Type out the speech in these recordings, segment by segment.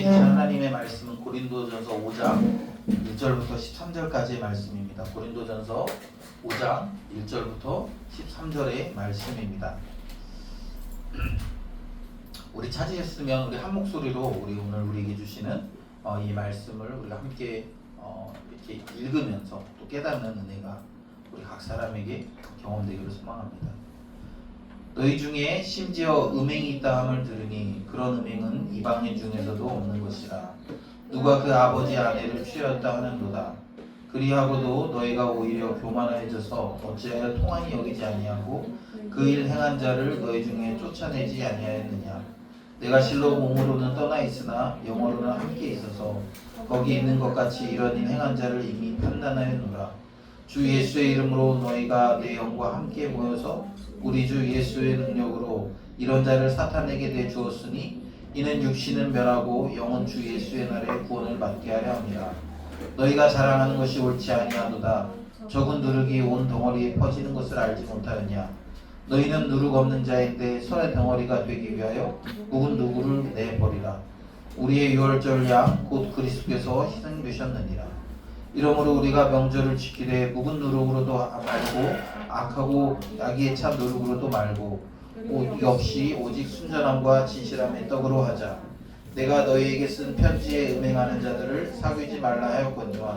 주신 하나님의 말씀은 고린도전서 5장 1절부터 13절까지의 말씀입니다. 고린도전서 5장 1절부터 13절의 말씀입니다. 우리 찾으셨으면 우리 한 목소리로 오늘 우리에게 주시는 이 말씀을 우리가 함께 이렇게 읽으면서 또 깨닫는 은혜가 우리 각 사람에게 경험되기를 소망합니다. 너희 중에 심지어 음행이 있다 함을 들으니 그런 음행은 이방인 중에서도 없는 것이라. 누가 그 아버지 아내를 취하였다 하는도다. 그리하고도 너희가 오히려 교만해져서 어찌하여 통한이 여기지 아니하고 그 일 행한 자를 너희 중에 쫓아내지 아니하였느냐. 내가 실로 몸으로는 떠나 있으나 영어로는 함께 있어서 거기 있는 것 같이 이런 일 행한 자를 이미 판단하였노라. 주 예수의 이름으로 너희가 내 영과 함께 모여서 우리 주 예수의 능력으로 이런 자를 사탄에게 내주었으니 이는 육신은 멸하고 영은 주 예수의 날에 구원을 받게 하려 함이라. 너희가 자랑하는 것이 옳지 아니하도다. 적은 누룩이 온 덩어리에 퍼지는 것을 알지 못하였냐. 너희는 누룩 없는 자인데 선의 덩어리가 되기 위하여 묵은 누구를 내버리라. 우리의 유월절 양 곧 그리스도께서 희생되셨느니라. 이러므로 우리가 명절을 지키되 묵은 누룩으로도 말고 악하고 악의에 찬 누룩으로도 말고 오직 없이 오직 순전함과 진실함의 떡으로 하자. 내가 너희에게 쓴 편지에 음행하는 자들을 사귀지 말라 하였거니와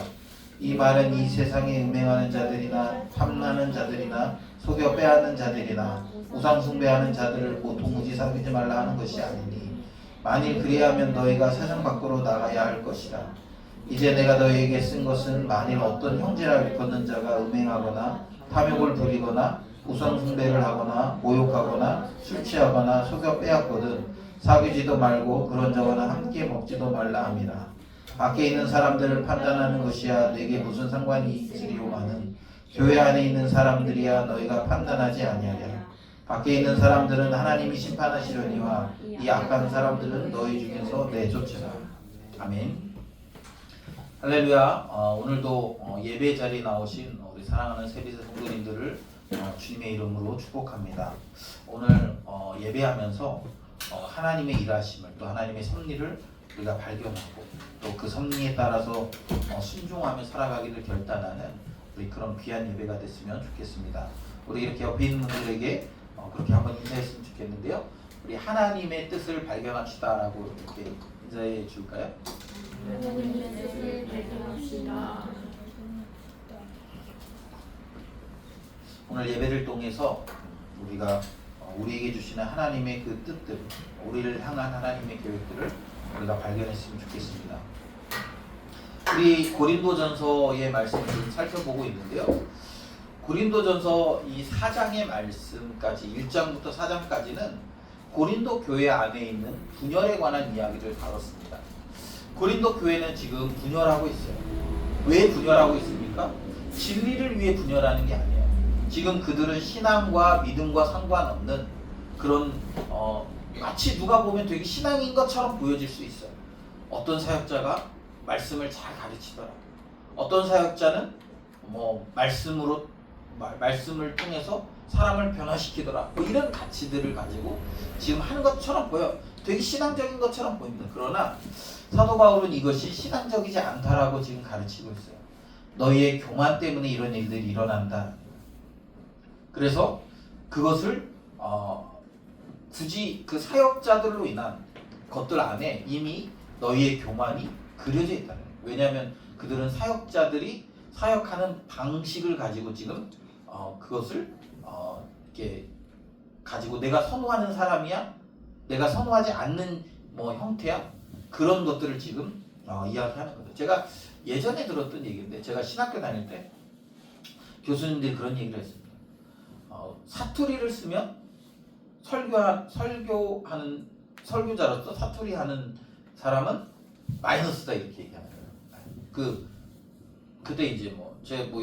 이 말은 이 세상에 음행하는 자들이나 탐나는 자들이나 속여 빼앗는 자들이나 우상 숭배하는 자들을 도무지 사귀지 말라 하는 것이 아니니 만일 그리하면 너희가 세상 밖으로 나가야 할 것이라. 이제 내가 너희에게 쓴 것은 만일 어떤 형제라 일컫는 자가 음행하거나 탐욕을 부리거나 우상 숭배를 하거나 모욕하거나 술 취하거나 속여 빼앗거든 사귀지도 말고 그런 자와는 함께 먹지도 말라 함이라. 밖에 있는 사람들을 판단하는 것이야 내게 무슨 상관이 있으리오마는 교회 안에 있는 사람들이야 너희가 판단하지 아니하랴. 밖에 있는 사람들은 하나님이 심판하시려니와 이 악한 사람들은 너희 중에서 내쫓으라. 아멘. 할렐루야. 오늘도 예배 자리에 나오신 우리 사랑하는 세비세 성도님들을 주님의 이름으로 축복합니다. 오늘 예배하면서 하나님의 일하심을 또 하나님의 섭리를 우리가 발견하고 또 그 섭리에 따라서 순종하며 살아가기를 결단하는 우리 그런 귀한 예배가 됐으면 좋겠습니다. 우리 이렇게 옆에 있는 분들에게 그렇게 한번 인사했으면 좋겠는데요. 우리 하나님의 뜻을 발견합시다라고 이렇게 인사해 줄까요? 하나님의 뜻을 발견합시다. 오늘 예배를 통해서 우리가 우리에게 주시는 하나님의 그 뜻들, 우리를 향한 하나님의 계획들을 우리가 발견했으면 좋겠습니다. 우리 고린도전서의 말씀을 살펴보고 있는데요. 고린도전서 이 4장의 말씀까지 1장부터 4장까지는 고린도 교회 안에 있는 분열에 관한 이야기를 다뤘습니다. 고린도 교회는 지금 분열하고 있어요. 왜 분열하고 있습니까? 진리를 위해 분열하는 게 아니에요. 지금 그들은 신앙과 믿음과 상관없는 그런 마치 누가 보면 되게 신앙인 것처럼 보여질 수 있어요. 어떤 사역자가 말씀을 잘 가르치더라. 어떤 사역자는 말씀을 통해서 사람을 변화시키더라. 이런 가치들을 가지고 지금 하는 것처럼 보여. 되게 신앙적인 것처럼 보입니다. 그러나 사도 바울은 이것이 신앙적이지 않다라고 지금 가르치고 있어요. 너희의 교만 때문에 이런 일들이 일어난다. 그래서 그것을 굳이 그 사역자들로 인한 것들 안에 이미 너희의 교만이 그려져 있다는 거예요. 왜냐하면 그들은 사역자들이 사역하는 방식을 가지고 지금 그것을 이렇게 가지고 내가 선호하는 사람이야, 내가 선호하지 않는 형태야, 그런 것들을 지금 이야기하는 거죠. 제가 예전에 들었던 얘기인데 제가 신학교 다닐 때 교수님들이 그런 얘기를 했습니다. 사투리를 쓰면 설교하는 설교자로서 사투리하는 사람은 마이너스다 이렇게 얘기하는 거예요. 그때 이제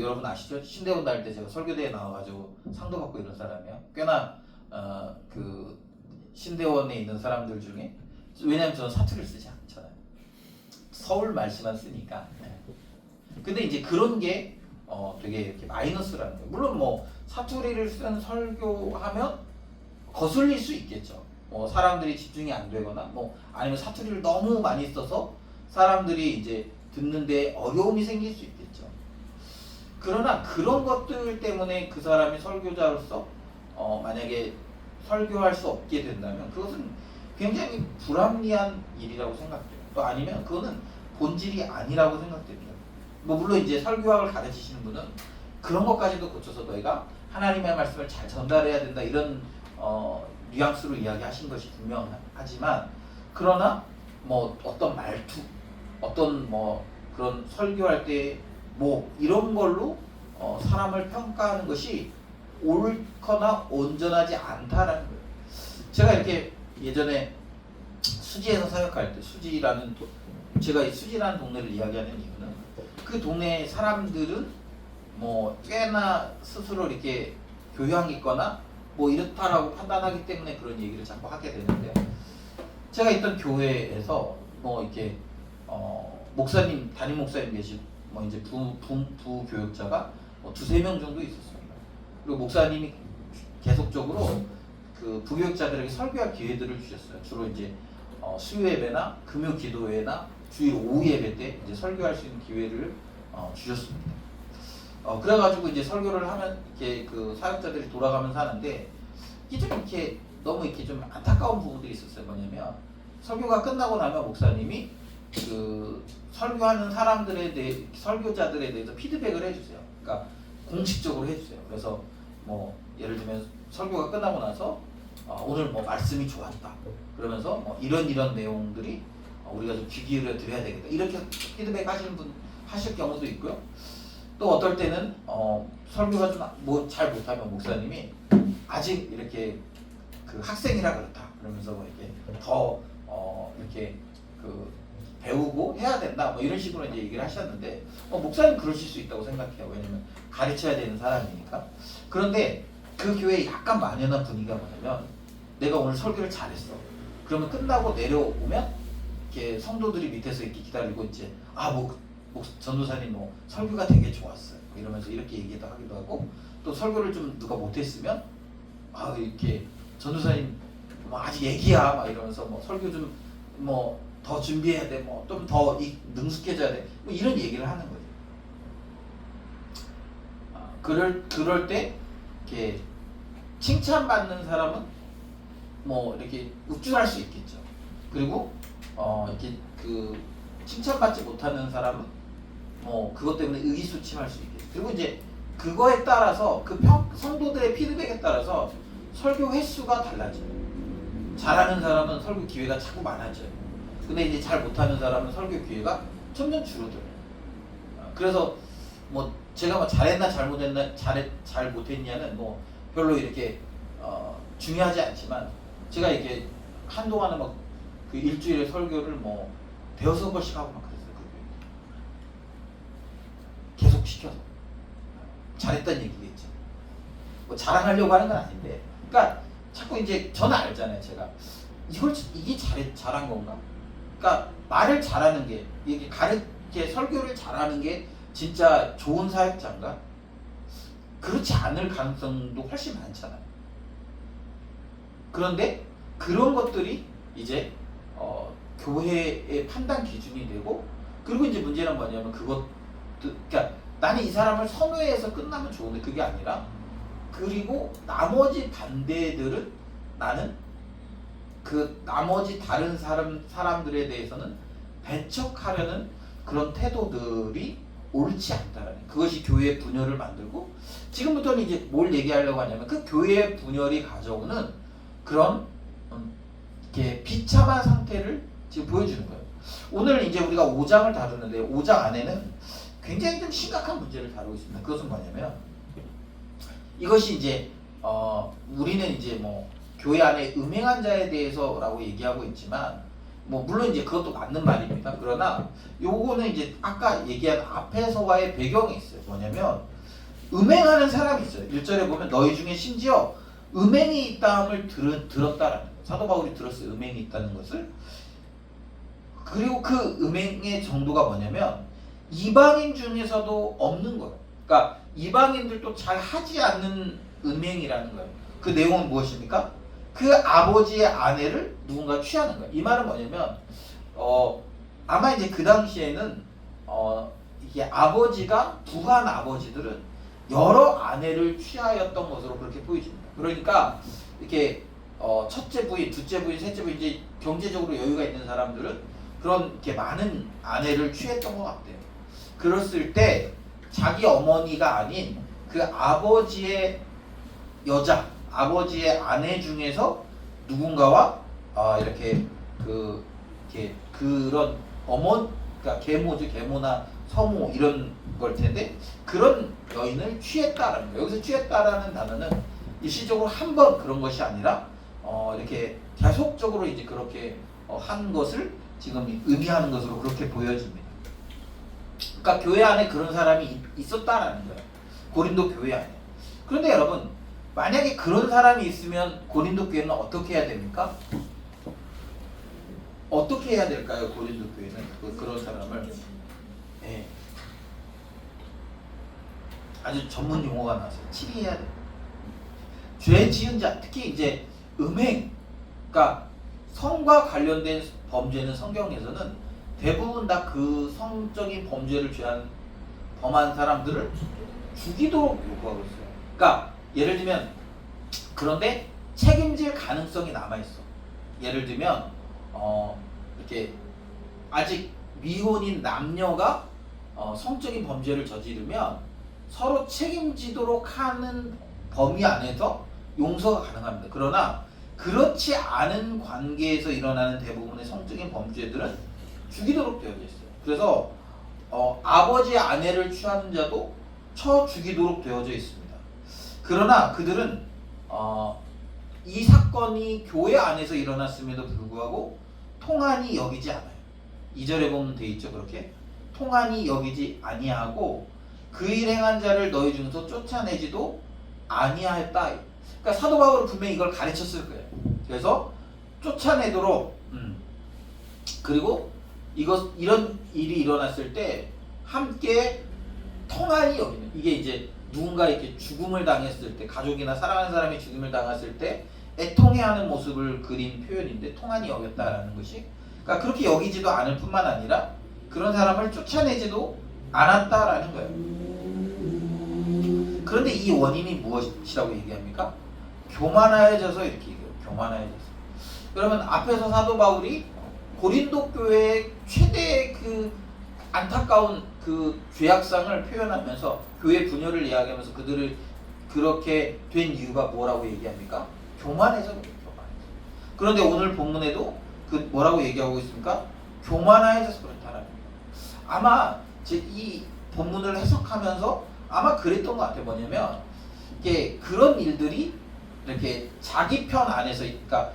여러분 아시죠? 신대원 다닐 때 제가 설교대회 나와가지고 상도 받고 이런 사람이에요. 꽤나 그 신대원에 있는 사람들 중에 왜냐면 저는 사투리를 쓰지 않잖아요. 서울 말씨만 쓰니까. 근데 이제 그런 게 되게 이렇게 마이너스라는 거예요. 물론 사투리를 쓰는 설교하면 거슬릴 수 있겠죠. 뭐 사람들이 집중이 안 되거나 뭐 아니면 사투리를 너무 많이 써서 사람들이 이제 듣는데 어려움이 생길 수 있겠죠. 그러나 그런 것들 때문에 그 사람이 설교자로서 만약에 설교할 수 없게 된다면 그것은 굉장히 불합리한 일이라고 생각돼요. 또 아니면 그거는 본질이 아니라고 생각됩니다. 뭐 물론 이제 설교학을 가르치시는 분은 그런 것까지도 고쳐서 너희가 하나님의 말씀을 잘 전달해야 된다 이런 뉘앙스로 이야기하신 것이 분명하지만 그러나 뭐 어떤 말투 어떤 뭐 그런 설교할 때 뭐 이런 걸로 사람을 평가하는 것이 옳거나 온전하지 않다라는 거예요. 제가 이렇게 예전에 수지에서 사역할 때 제가 이 수지라는 동네를 이야기하는 이유는 그 동네 사람들은 뭐 꽤나 스스로 이렇게 교養있거나 뭐 이렇다라고 판단하기 때문에 그런 얘기를 자꾸 하게 되는데 제가 있던 교회에서 뭐 이렇게 목사님 담임 목사님 계시고 뭐 이제 부교육자가 뭐 2-3명 정도 있었습니다. 그리고 목사님이 계속적으로 그 부교육자들에게 설교할 기회들을 주셨어요. 주로 이제 수요 예배나 금요 기도회나 주일 오후 예배 때 이제 설교할 수 있는 기회를 주셨습니다. 그래가지고 이제 설교를 하면 이렇게 그 사역자들이 돌아가면서 하는데 이게 좀 이렇게 너무 이렇게 좀 안타까운 부분들이 있었어요. 뭐냐면 설교가 끝나고 나면 목사님이 그 설교하는 설교자들에 대해서 피드백을 해주세요. 그러니까 공식적으로 해주세요. 그래서 뭐 예를 들면 설교가 끝나고 나서 오늘 뭐 말씀이 좋았다. 그러면서 뭐 이런 내용들이 우리가 좀 귀 기울여 드려야 되겠다. 이렇게 피드백 하실 경우도 있고요. 또 어떨 때는 설교가 좀 뭐 잘 못하면 목사님이 아직 이렇게 그 학생이라 그렇다. 그러면서 뭐 이렇게 더 이렇게 그 배우고 해야 된다. 뭐 이런 식으로 이제 얘기를 하셨는데 목사님 그러실 수 있다고 생각해요. 왜냐면 가르쳐야 되는 사람이니까. 그런데 그 교회에 약간 만연한 분위기가 뭐냐면 내가 오늘 설교를 잘했어. 그러면 끝나고 내려오면 이렇게 성도들이 밑에서 이렇게 기다리고 이제 전도사님 뭐 설교가 되게 좋았어요. 뭐 이러면서 이렇게 얘기도 하기도 하고 또 설교를 좀 누가 못했으면 이렇게 전도사님 뭐 아직 얘기야 막 이러면서 뭐 설교 좀 뭐 더 준비해야 돼 뭐 좀 더 능숙해져야 돼 뭐 이런 얘기를 하는 거예요. 그럴 때 이렇게 칭찬받는 사람은 뭐 이렇게 우쭐할 수 있겠죠. 그리고 이렇게 그 칭찬받지 못하는 사람은 뭐 그것 때문에 의기소침할 수 있겠죠. 그리고 이제 그거에 따라서 성도들의 피드백에 따라서 설교 횟수가 달라져요. 잘하는 사람은 설교 기회가 자꾸 많아져요. 근데 이제 잘 못하는 사람은 설교 기회가 점점 줄어들어요. 그래서 뭐 제가 뭐 잘했나 잘못했나 잘 못했냐는 뭐 별로 이렇게 중요하지 않지만 제가 이렇게 한동안은 막 그 일주일에 설교를 뭐 5-6번씩 하고 막 그랬어요. 계속 시켜서 잘했다는 얘기겠죠. 뭐 자랑하려고 하는 건 아닌데, 그러니까 자꾸 이제 저는 알잖아요. 제가 이게 잘한 건가? 그러니까 말을 잘하는 게 이게 설교를 잘하는 게 진짜 좋은 사역자인가? 그렇지 않을 가능성도 훨씬 많잖아요. 그런데 그런 것들이 이제 교회의 판단 기준이 되고, 그리고 이제 문제는 뭐냐면 그러니까 나는 이 사람을 선호해서 끝나면 좋은데 그게 아니라, 그리고 나머지 반대들은 나는 그 나머지 다른 사람들에 대해서는 배척하려는 그런 태도들이 옳지 않다라는, 그것이 교회의 분열을 만들고, 지금부터는 이제 뭘 얘기하려고 하냐면 그 교회의 분열이 가져오는 그런 이렇게 비참한 상태를 지금 보여주는 거예요. 오늘 이제 우리가 5장을 다루는데 5장 안에는 굉장히 좀 심각한 문제를 다루고 있습니다. 그것은 뭐냐면, 이것이 이제 우리는 이제 뭐 교회 안에 음행한 자에 대해서라고 얘기하고 있지만, 뭐 물론 이제 그것도 맞는 말입니다. 그러나 요거는 이제 아까 얘기한 앞에서와의 배경이 있어요. 뭐냐면 음행하는 사람이 있어요. 1절에 보면 너희 중에 심지어 음행이 있다함을 들었다라는 거예요. 사도 바울이 들었어요. 음행이 있다는 것을. 그리고 그 음행의 정도가 뭐냐면 이방인 중에서도 없는 거예요. 그러니까 이방인들도 잘 하지 않는 음행이라는 거예요. 그 내용은 무엇입니까? 그 아버지의 아내를 누군가 취하는 거예요. 이 말은 뭐냐면 아마 이제 그 당시에는 이게 아버지가 부한 아버지들은 여러 아내를 취하였던 것으로 그렇게 보여집니다. 그러니까 이렇게 첫째 부인, 둘째 부인, 셋째 부인 이제 경제적으로 여유가 있는 사람들은 그런 이렇게 많은 아내를 취했던 것 같아요. 그랬을 때 자기 어머니가 아닌 그 아버지의 여자, 아버지의 아내 중에서 누군가와 이렇게 이렇게 그런 그러니까 계모죠, 계모나 서모 이런 걸 텐데 그런 여인을 취했다라는 거예요. 여기서 취했다라는 단어는 일시적으로 한 번 그런 것이 아니라 이렇게 계속적으로 이제 그렇게 한 것을 지금 의미하는 것으로 그렇게 보여집니다. 그러니까 교회 안에 그런 사람이 있었다라는 거예요. 고린도 교회 안에. 그런데 여러분, 만약에 그런 사람이 있으면 고린도 교회는 어떻게 해야 됩니까? 어떻게 해야 될까요? 고린도 교회는 그런 사람을 아주 전문 용어가 나왔어요. 치리해야 돼요. 죄 지은 자, 특히 이제 음행, 그러니까 성과 관련된 범죄는 성경에서는 대부분 다 그 성적인 범죄를 범한 사람들을 죽이도록 요구하고 있어요. 그러니까 예를 들면 그런데 책임질 가능성이 남아 있어. 예를 들면 이렇게 아직 미혼인 남녀가 성적인 범죄를 저지르면 서로 책임지도록 하는 범위 안에서 용서가 가능합니다. 그러나 그렇지 않은 관계에서 일어나는 대부분의 성적인 범죄들은 죽이도록 되어져 있어요. 그래서 아버지의 아내를 취하는 자도 쳐 죽이도록 되어져 있습니다. 그러나 그들은 이 사건이 교회 안에서 일어났음에도 불구하고 통한이 여기지 않아요. 2절에 보면 돼 있죠. 그렇게 통한이 여기지 아니하고 그 일 행한 자를 너희 중에서 쫓아내지도 아니하였다. 그러니까 사도 바울은 분명히 이걸 가르쳤을 거예요. 그래서 쫓아내도록 그리고 이런 일이 일어났을 때 함께 통한이 여기는, 이게 이제 누군가 이렇게 죽음을 당했을 때, 가족이나 사랑하는 사람이 죽음을 당했을 때 애통해하는 모습을 그린 표현인데 통한이 여겼다라는 것이, 그러니까 그렇게 여기지도 않을 뿐만 아니라 그런 사람을 쫓아내지도 않았다라는 거예요. 그런데 이 원인이 무엇이라고 얘기합니까? 교만하여져서 이렇게 얘기해요. 교만하여져서. 그러면 앞에서 사도 바울이 고린도 교회의 최대의 그 안타까운 그 죄악상을 표현하면서 교회 분열을 이야기하면서 그들을 그렇게 된 이유가 뭐라고 얘기합니까? 교만해서 그래요. 교만해서. 그런데 오늘 본문에도 그 뭐라고 얘기하고 있습니까? 교만해져서 그렇다라는 거예요. 아마 이 본문을 해석하면서 아마 그랬던 것 같아요. 뭐냐면 이게 그런 일들이 이렇게 자기 편 안에서, 그러니까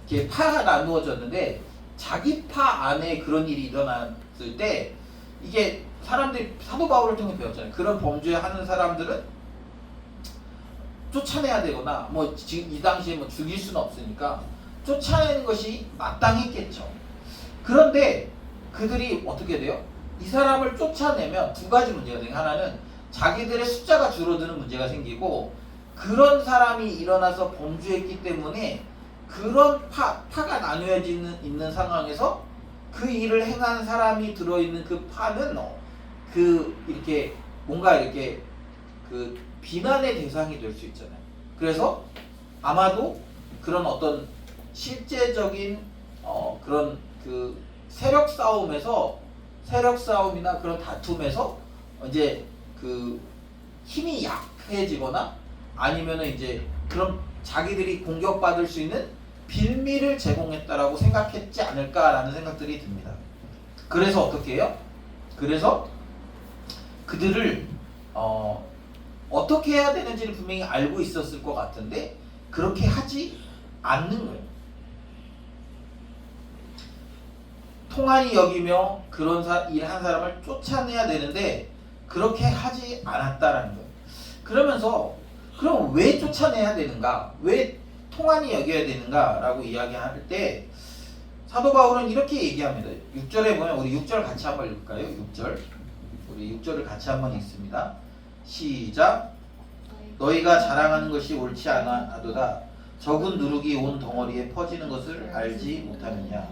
이렇게 파가 나누어졌는데 자기 파 안에 그런 일이 일어났을 때 이게 사람들이 사도 바울을 통해 배웠잖아요. 그런 범죄하는 사람들은 쫓아내야 되거나 뭐 지금 이 당시에 뭐 죽일 수는 없으니까 쫓아내는 것이 마땅했겠죠. 그런데 그들이 어떻게 돼요? 이 사람을 쫓아내면 두 가지 문제가 돼요. 하나는 자기들의 숫자가 줄어드는 문제가 생기고, 그런 사람이 일어나서 범죄했기 때문에 그런 파가 나누어지는 있는 상황에서 그 일을 행한 사람이 들어있는 그 파는 이렇게 뭔가 이렇게 그 비난의 대상이 될 수 있잖아요. 그래서 아마도 그런 어떤 실제적인 그런 그 세력 싸움이나 그런 다툼에서 이제 그 힘이 약해지거나 아니면은 이제 그런 자기들이 공격받을 수 있는 빌미를 제공했다라고 생각했지 않을까라는 생각들이 듭니다. 그래서 어떻게 해요? 그래서 그들을 어떻게 해야 되는지를 분명히 알고 있었을 것 같은데 그렇게 하지 않는 거예요. 통한이 여기며 그런 일한 사람을 쫓아내야 되는데 그렇게 하지 않았다라는 거예요. 그러면서 그럼 왜 쫓아내야 되는가? 왜 통한이 여겨야 되는가? 라고 이야기할 때 사도 바울은 이렇게 얘기합니다. 6절에 보면 우리 6절 같이 한번 읽을까요? 6절. 우리 6절을 같이 한번 읽습니다. 시작. 너희가 자랑하는 것이 옳지 않아도다. 적은 누룩이 온 덩어리에 퍼지는 것을 알지 못하느냐.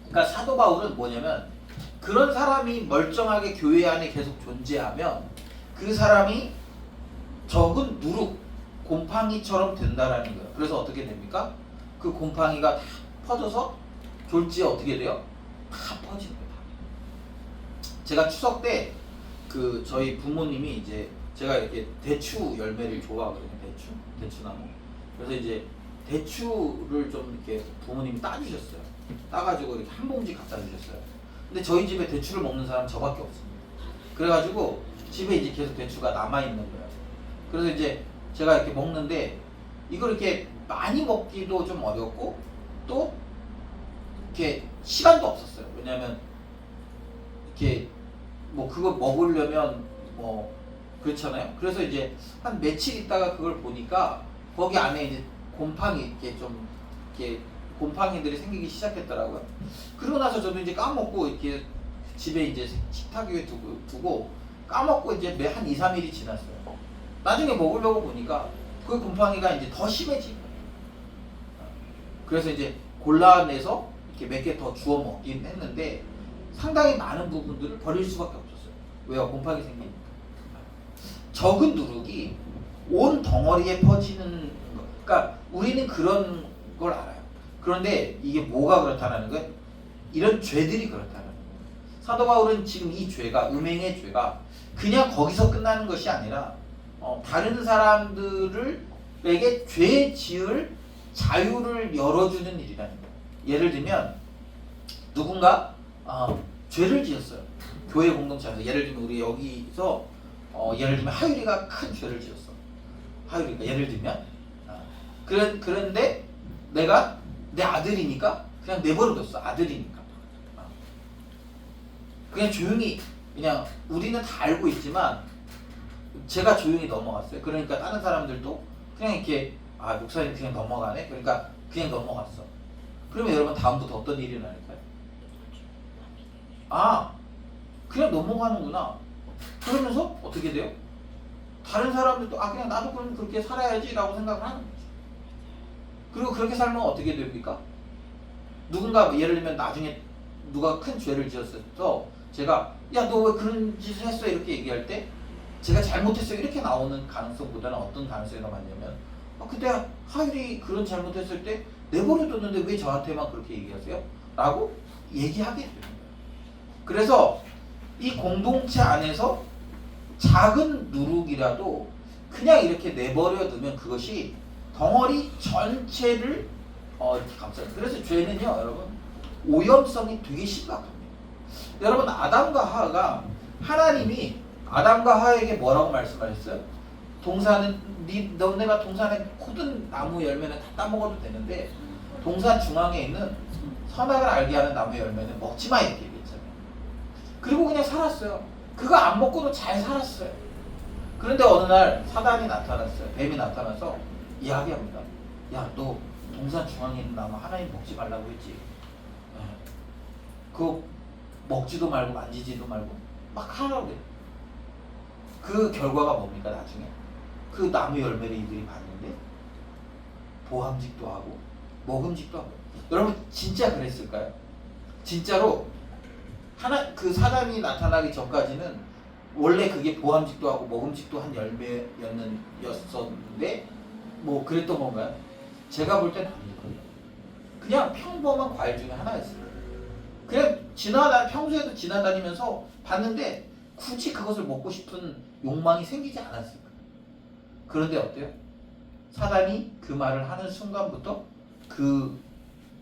그러니까 사도 바울은 뭐냐면 그런 사람이 멀쩡하게 교회 안에 계속 존재하면 그 사람이 적은 누룩, 곰팡이처럼 된다라는 거예요. 그래서 어떻게 됩니까? 그 곰팡이가 다 퍼져서 졸지에 어떻게 돼요? 다 퍼지는 거예요. 제가 추석 때 그 저희 부모님이 이제 제가 이렇게 대추 열매를 좋아하거든요. 대추나무. 그래서 이제 대추를 좀 이렇게 부모님이 따주셨어요. 따가지고 이렇게 한 봉지 갖다 주셨어요. 근데 저희 집에 대추를 먹는 사람 저밖에 없습니다. 그래가지고 집에 이제 계속 대추가 남아 있는 거예요. 그래서 이제 제가 이렇게 먹는데 이걸 이렇게 많이 먹기도 좀 어렵고 또 이렇게 시간도 없었어요. 왜냐면 이렇게 뭐 그거 먹으려면 뭐 그렇잖아요. 그래서 이제 한 며칠 있다가 그걸 보니까 거기 안에 이제 곰팡이 이렇게 좀 이렇게 곰팡이들이 생기기 시작했더라고요. 그러고 나서 저도 이제 까먹고 이렇게 집에 이제 식탁 위에 두고 까먹고 이제 한 2, 3일이 지났어요. 나중에 먹으려고 보니까 그 곰팡이가 이제 더 심해진 거예요. 그래서 이제 골라내서 이렇게 몇 개 더 주워 먹긴 했는데 상당히 많은 부분들을 버릴 수밖에 없었어요. 왜요? 곰팡이 생기니까. 적은 누룩이 온 덩어리에 퍼지는 거. 그러니까 우리는 그런 걸 알아요. 그런데 이게 뭐가 그렇다는 거예요? 이런 죄들이 그렇다는 거예요. 사도 바울은 지금 이 죄가, 음행의 죄가 그냥 거기서 끝나는 것이 아니라 다른 사람들에게 죄 지을 자유를 열어주는 일이라는 거예요. 예를 들면 누군가 죄를 지었어요. 교회 공동체 안에서. 예를 들면 우리 여기서 예를 들면 하율이가 큰 죄를 지었어. 하율이가 예를 들면 그런데 내가 내 아들이니까 그냥 내버려뒀어. 아들이니까 그냥 조용히 그냥 우리는 다 알고 있지만 제가 조용히 넘어갔어요. 그러니까 다른 사람들도 그냥 이렇게 목사님 그냥 넘어가네. 그러니까 그냥 넘어갔어. 그러면 여러분 다음부터 어떤 일이 일어날까요? 그냥 넘어가는구나. 그러면서 어떻게 돼요? 다른 사람들도 그냥 나도 그럼 그렇게 살아야지 라고 생각을 하는 거죠. 그리고 그렇게 살면 어떻게 됩니까? 누군가 예를 들면 나중에 누가 큰 죄를 지었어. 제가 야 너 왜 그런 짓을 했어? 이렇게 얘기할 때 제가 잘못했어요 이렇게 나오는 가능성보다는 어떤 가능성이 더 많냐면 그때 하율이 그런 잘못했을 때 내버려뒀는데 왜 저한테만 그렇게 얘기하세요? 라고 얘기하게 되는 거예요. 그래서 이 공동체 안에서 작은 누룩이라도 그냥 이렇게 내버려 두면 그것이 덩어리 전체를 이렇게 감싸요. 그래서 죄는요 여러분 오염성이 되게 심각합니다. 여러분 아담과 하와가 하나님이 아담과 하와에게 뭐라고 말씀하셨어요? 동산은 너네가 동산에 모든 나무 열매는 다 따먹어도 되는데 동산 중앙에 있는 선악을 알게 하는 나무 열매는 먹지 마 이렇게 얘기했잖아요. 그리고 그냥 살았어요. 그거 안 먹고도 잘 살았어요. 그런데 어느 날 사단이 나타났어요. 뱀이 나타나서 이야기합니다. 야 너 동산 중앙에 있는 나무 하나님 먹지 말라고 했지. 그거 먹지도 말고 만지지도 말고 막 하라고 해. 그 결과가 뭡니까 나중에? 그 나무 열매를 이들이 봤는데 보암직도 하고 먹음직도 하고. 여러분 진짜 그랬을까요? 진짜로 그 사단이 나타나기 전까지는 원래 그게 보암직도 하고 먹음직도 한 열매였는데 뭐 그랬던 건가요? 제가 볼 때는 아니거든요. 그냥 평범한 과일 중에 하나였어요. 그냥 평소에도 지나다니면서 봤는데 굳이 그것을 먹고 싶은 욕망이 생기지 않았을 거예요. 그런데 어때요? 사단이 그 말을 하는 순간부터 그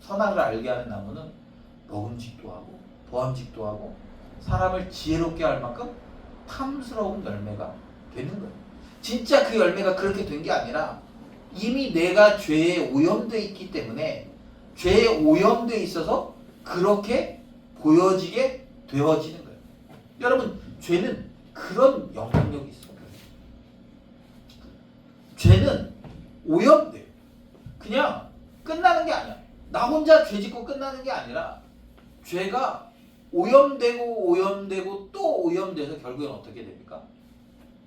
선악을 알게 하는 나무는 먹음직도 하고 보암직도 하고 사람을 지혜롭게 할 만큼 탐스러운 열매가 되는 거예요. 진짜 그 열매가 그렇게 된 게 아니라 이미 내가 죄에 오염되어 있기 때문에 죄에 오염되어 있어서 그렇게 보여지게 되어지는 거예요. 여러분 죄는 그런 영향력이 있어요. 죄는 오염돼요. 그냥 끝나는 게 아니야. 나 혼자 죄 짓고 끝나는 게 아니라 죄가 오염되고 또 오염돼서 결국엔 어떻게 됩니까?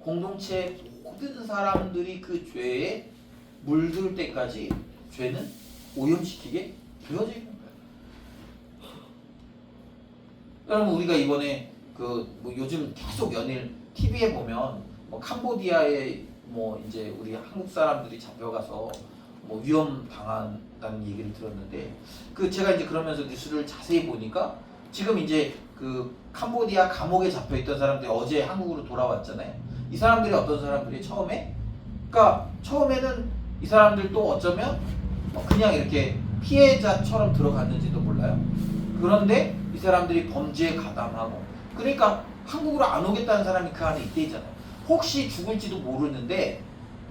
공동체의 모든 사람들이 그 죄에 물들 때까지 죄는 오염시키게 되어져 있는 거예요. 여러분 우리가 이번에 뭐 요즘 계속 연일 TV에 보면 뭐 캄보디아에 뭐 이제 우리 한국 사람들이 잡혀가서 뭐 위험 당한다는 얘기를 들었는데 제가 이제 그러면서 뉴스를 자세히 보니까 지금 이제 캄보디아 감옥에 잡혀 있던 사람들이 어제 한국으로 돌아왔잖아요. 이 사람들이 어떤 사람들이 처음에는 이 사람들도 어쩌면 그냥 이렇게 피해자처럼 들어갔는지도 몰라요. 그런데 이 사람들이 범죄에 가담하고 그러니까 한국으로 안 오겠다는 사람이 그 안에 있대 있잖아요. 혹시 죽을지도 모르는데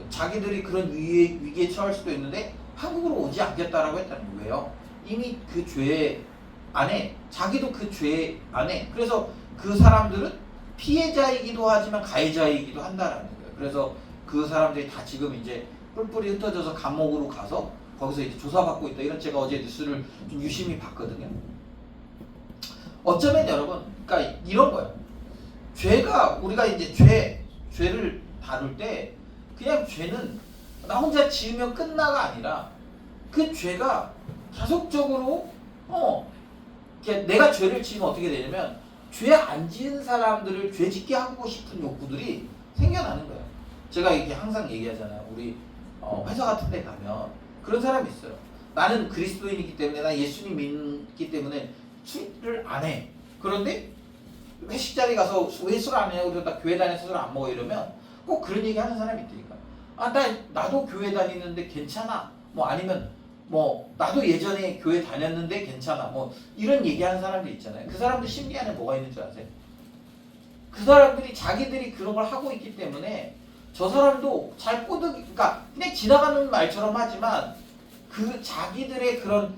자기들이 그런 위기에 처할 수도 있는데 한국으로 오지 않겠다라고 했다는 거예요. 이미 그 죄 안에 자기도 그 죄 안에 그래서 그 사람들은 피해자이기도 하지만 가해자이기도 한다라는 거예요. 그래서 그 사람들이 다 지금 이제 뿔뿔이 흩어져서 감옥으로 가서 거기서 이제 조사받고 있다. 이런 제가 어제 뉴스를 좀 유심히 봤거든요. 어쩌면 여러분, 그러니까 이런 거예요. 죄가 우리가 이제 죄를 다룰 때 그냥 죄는 나 혼자 지으면 끝나가 아니라 그 죄가 계속적으로 내가 죄를 지으면 어떻게 되냐면 죄 안 지은 사람들을 죄 짓게 하고 싶은 욕구들이 생겨나는 거예요. 제가 이렇게 항상 얘기하잖아요. 우리 회사 같은 데 가면 그런 사람이 있어요. 나는 그리스도인이기 때문에 나 예수님 믿기 때문에 술을 안 해. 그런데 회식 자리 가서 왜 술 안 해요? 그래서 나 교회 다녀서 술 안 먹어 이러면 꼭 그런 얘기 하는 사람이 있다니까. 나도 교회 다니는데 괜찮아. 뭐 아니면 나도 예전에 교회 다녔는데 괜찮아. 뭐 이런 얘기하는 사람들 있잖아요. 그 사람들 심리 안에 뭐가 있는 줄 아세요? 그 사람들이 자기들이 그런 걸 하고 있기 때문에 저 사람도 그러니까 그냥 지나가는 말처럼 하지만 그 자기들의 그런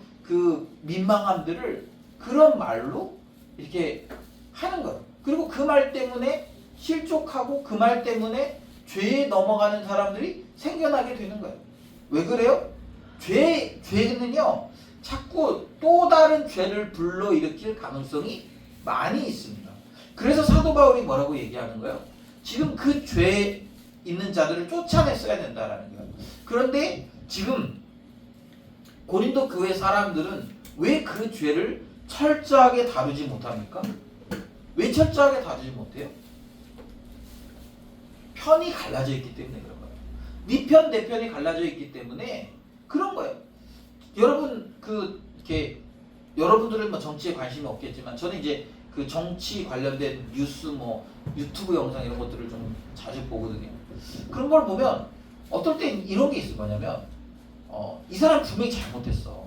민망함들을 그런 말로 이렇게 하는 거예요. 그리고 그 말 때문에 실족하고 그 말 때문에 죄에 넘어가는 사람들이 생겨나게 되는 거예요. 왜 그래요? 죄는요 자꾸 또 다른 죄를 불러일으킬 가능성이 많이 있습니다. 그래서 사도 바울이 뭐라고 얘기하는 거예요? 지금 그 죄 있는 자들을 쫓아냈어야 된다라는 거예요. 그런데 지금 고린도 교회 사람들은 왜 그 죄를 철저하게 다루지 못합니까? 왜 철저하게 다루지 못해요? 편이 갈라져 있기 때문에 그런 거예요. 네 편, 내 편이 갈라져 있기 때문에 그런 거예요. 여러분 이렇게 여러분들은 뭐 정치에 관심이 없겠지만 저는 이제 그 정치 관련된 뉴스 유튜브 영상 이런 것들을 좀 자주 보거든요. 그런 걸 보면 어떨 땐 이런 게 있어. 뭐냐면 이 사람 분명히 잘못했어.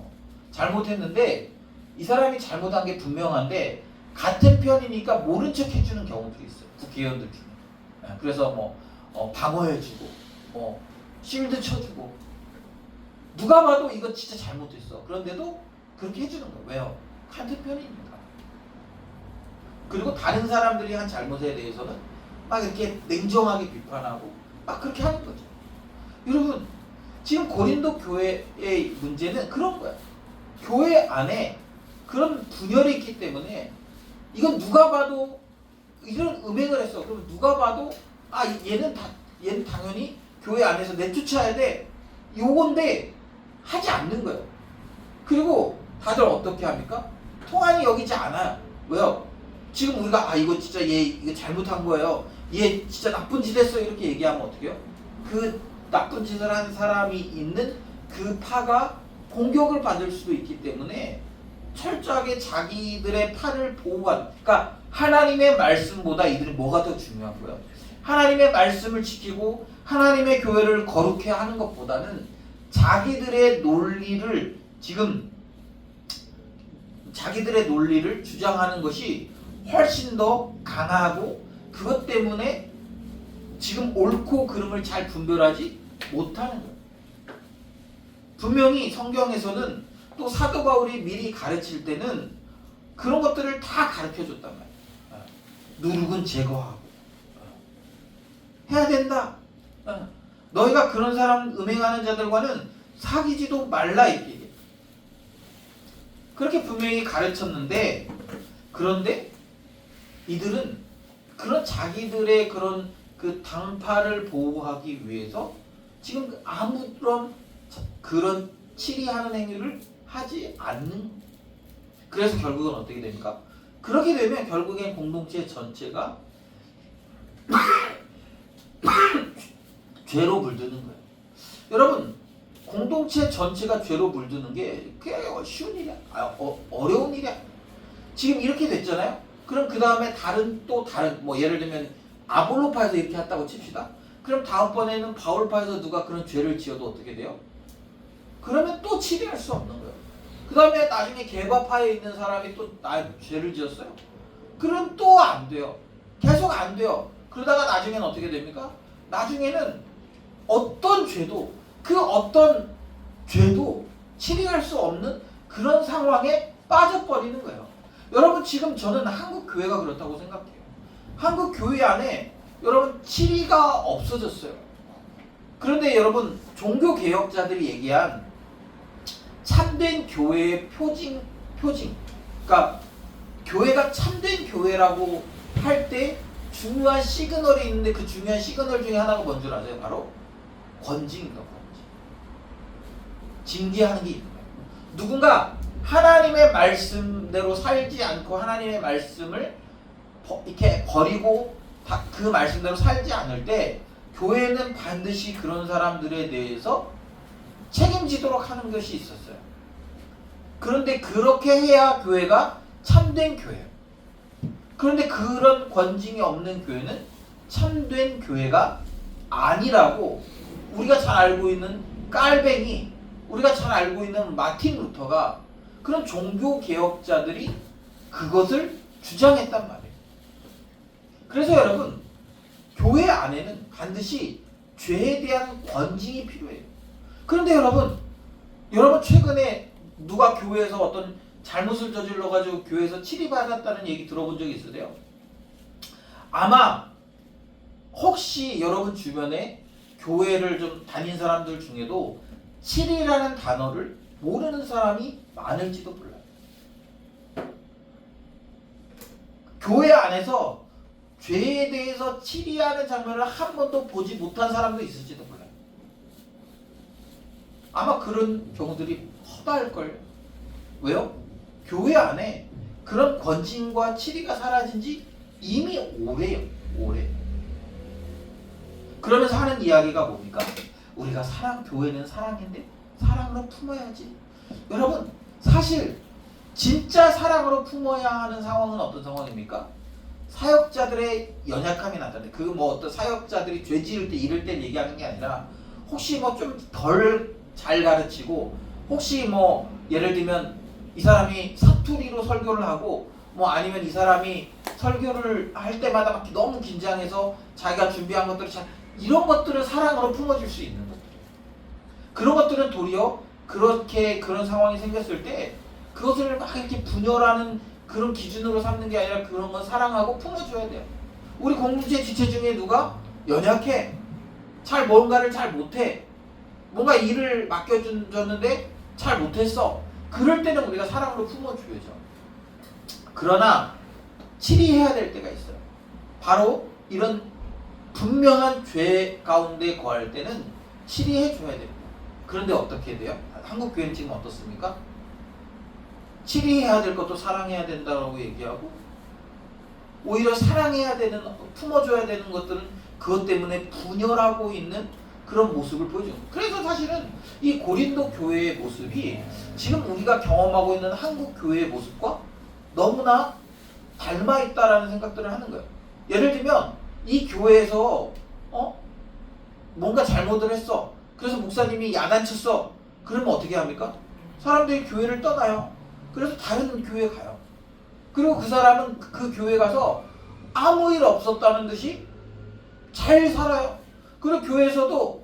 잘못했는데 이 사람이 잘못한 게 분명한데 같은 편이니까 모른 척 해주는 경우들이 있어요. 국회의원들 중에. 그래서 방어해주고 실드 쳐주고 누가 봐도 이거 진짜 잘못했어. 그런데도 그렇게 해주는 거예요. 왜요? 같은 편이니까. 그리고 다른 사람들이 한 잘못에 대해서는 막 이렇게 냉정하게 비판하고 막 그렇게 하는 거죠. 여러분 지금 고린도 교회의 문제는 그런 거야. 교회 안에 그런 분열이 있기 때문에 이건 누가 봐도 이런 음행을 했어. 그럼 누가 봐도 얘는 당연히 교회 안에서 내쫓아야 돼. 요건데 하지 않는 거예요. 그리고 다들 어떻게 합니까? 통안이 여기지 않아요. 왜요? 지금 우리가 이거 진짜 이거 잘못한 거예요. 얘 진짜 나쁜 짓 했어. 이렇게 얘기하면 어떡해요? 그 나쁜 짓을 한 사람이 있는 그 파가 공격을 받을 수도 있기 때문에 철저하게 자기들의 파를 보호하는, 그러니까 하나님의 말씀보다 이들이 뭐가 더 중요한 거예요? 하나님의 말씀을 지키고 하나님의 교회를 거룩해 하는 것보다는 자기들의 논리를 주장하는 것이 훨씬 더 강하고 그것 때문에 지금 옳고 그름을 잘 분별하지 못하는 거예요. 분명히 성경에서는 또 사도 바울이 미리 가르칠 때는 그런 것들을 다 가르쳐 줬단 말이에요. 누룩은 제거하고 해야 된다. 너희가 그런 사람 음행하는 자들과는 사귀지도 말라 이렇게 얘기해요. 그렇게 분명히 가르쳤는데 그런데 이들은 그런 자기들의 그런 그 당파를 보호하기 위해서 지금 아무런 그런 치리하는 행위를 하지 않는. 그래서 결국은 어떻게 됩니까? 그렇게 되면 결국엔 공동체 전체가 죄로 물드는 거예요. 여러분, 공동체 전체가 죄로 물드는 게 그게 쉬운 일이야. 어려운 일이야. 지금 이렇게 됐잖아요. 그럼 그 다음에 다른 뭐 예를 들면 아볼로파에서 이렇게 했다고 칩시다. 그럼 다음번에는 바울파에서 누가 그런 죄를 지어도 어떻게 돼요? 그러면 또 치리할 수 없는 거예요. 그 다음에 나중에 개바파에 있는 사람이 또 죄를 지었어요. 그럼 또 안 돼요. 계속 안 돼요. 그러다가 나중에는 어떻게 됩니까? 나중에는 어떤 죄도 치리할 수 없는 그런 상황에 빠져버리는 거예요. 여러분, 지금 저는 한국 교회가 그렇다고 생각해요. 한국 교회 안에 여러분 치리가 없어졌어요. 그런데 여러분, 종교 개혁자들이 얘기한 참된 교회의 표징, 그러니까 교회가 참된 교회라고 할 때 중요한 시그널이 있는데 그 중요한 시그널 중에 하나가 뭔 줄 아세요? 바로 권징입니다. 권징. 징계하는 게 있는 거예요. 누군가 하나님의 말씀대로 살지 않고 하나님의 말씀을 이렇게 버리고 그 말씀대로 살지 않을 때 교회는 반드시 그런 사람들에 대해서 책임지도록 하는 것이 있었어요. 그런데 그렇게 해야 교회가 참된 교회예요. 그런데 그런 권징이 없는 교회는 참된 교회가 아니라고 우리가 잘 알고 있는 깔뱅이, 우리가 잘 알고 있는 마틴 루터가, 그런 종교 개혁자들이 그것을 주장했단 말이에요. 그래서 여러분, 교회 안에는 반드시 죄에 대한 권징이 필요해요. 그런데 여러분 최근에 누가 교회에서 어떤 잘못을 저질러가지고 교회에서 치리받았다는 얘기 들어본 적이 있으세요? 아마 혹시 여러분 주변에 교회를 좀 다닌 사람들 중에도 치리라는 단어를 모르는 사람이 많을지도 몰라요. 교회 안에서 죄에 대해서 치리하는 장면을 한 번도 보지 못한 사람도 있을지도 몰라요. 아마 그런 경우들이 허다할걸요. 왜요? 교회 안에 그런 권징과 치리가 사라진 지 이미 오래요. 오래. 그러면서 하는 이야기가 뭡니까? 우리가 교회는 사랑인데 사랑으로 품어야지. 여러분, 사실 진짜 사랑으로 품어야 하는 상황은 어떤 상황입니까? 사역자들의 연약함이 나타나요. 그 뭐 어떤 사역자들이 죄 지을 때 이럴 때 얘기하는 게 아니라, 혹시 뭐 좀 덜 잘 가르치고, 혹시 뭐 예를 들면 이 사람이 사투리로 설교를 하고, 뭐 아니면 이 사람이 설교를 할 때마다 막 너무 긴장해서 자기가 준비한 것들을 이런 것들을 사랑으로 품어줄 수 있는 것들이에요. 그런 것들은 도리어 그런 상황이 생겼을 때 그것을 막 이렇게 분열하는 그런 기준으로 삼는 게 아니라 그런 건 사랑하고 품어줘야 돼요. 우리 공동체 지체 중에 누가 연약해, 뭔가를 잘 못해, 뭔가 일을 맡겨줬는데 잘 못했어. 그럴 때는 우리가 사랑으로 품어줘야죠. 그러나 치리해야 될 때가 있어요. 바로 이런 분명한 죄 가운데 거할 때는 치리해줘야 됩니다. 그런데 어떻게 돼요? 한국 교회는 지금 어떻습니까? 치리해야 될 것도 사랑해야 된다고 얘기하고, 오히려 사랑해야 되는, 품어줘야 되는 것들은 그것 때문에 분열하고 있는 그런 모습을 보여줘요. 그래서 사실은 이 고린도 교회의 모습이 지금 우리가 경험하고 있는 한국 교회의 모습과 너무나 닮아 있다라는 생각들을 하는 거예요. 예를 들면 이 교회에서 뭔가 잘못을 했어. 그래서 목사님이 야단쳤어. 그러면 어떻게 합니까? 사람들이 교회를 떠나요. 그래서 다른 교회에 가요. 그리고 그 사람은 그 교회 가서 아무 일 없었다는 듯이 잘 살아요. 그리고 교회에서도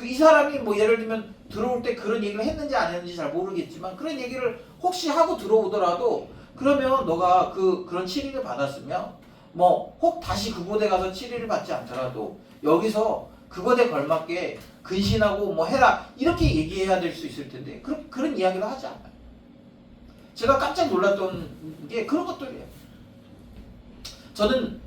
이 사람이 뭐 예를 들면 들어올 때 그런 얘기를 했는지 안 했는지 잘 모르겠지만, 그런 얘기를 혹시 하고 들어오더라도, 그러면 너가 그런 치리를 받았으면 뭐 혹 다시 그곳에 가서 치리를 받지 않더라도 여기서 그것에 걸맞게 근신하고 뭐 해라, 이렇게 얘기해야 될 수 있을 텐데 그런 이야기를 하지 않아요. 제가 깜짝 놀랐던 게 그런 것들이에요. 저는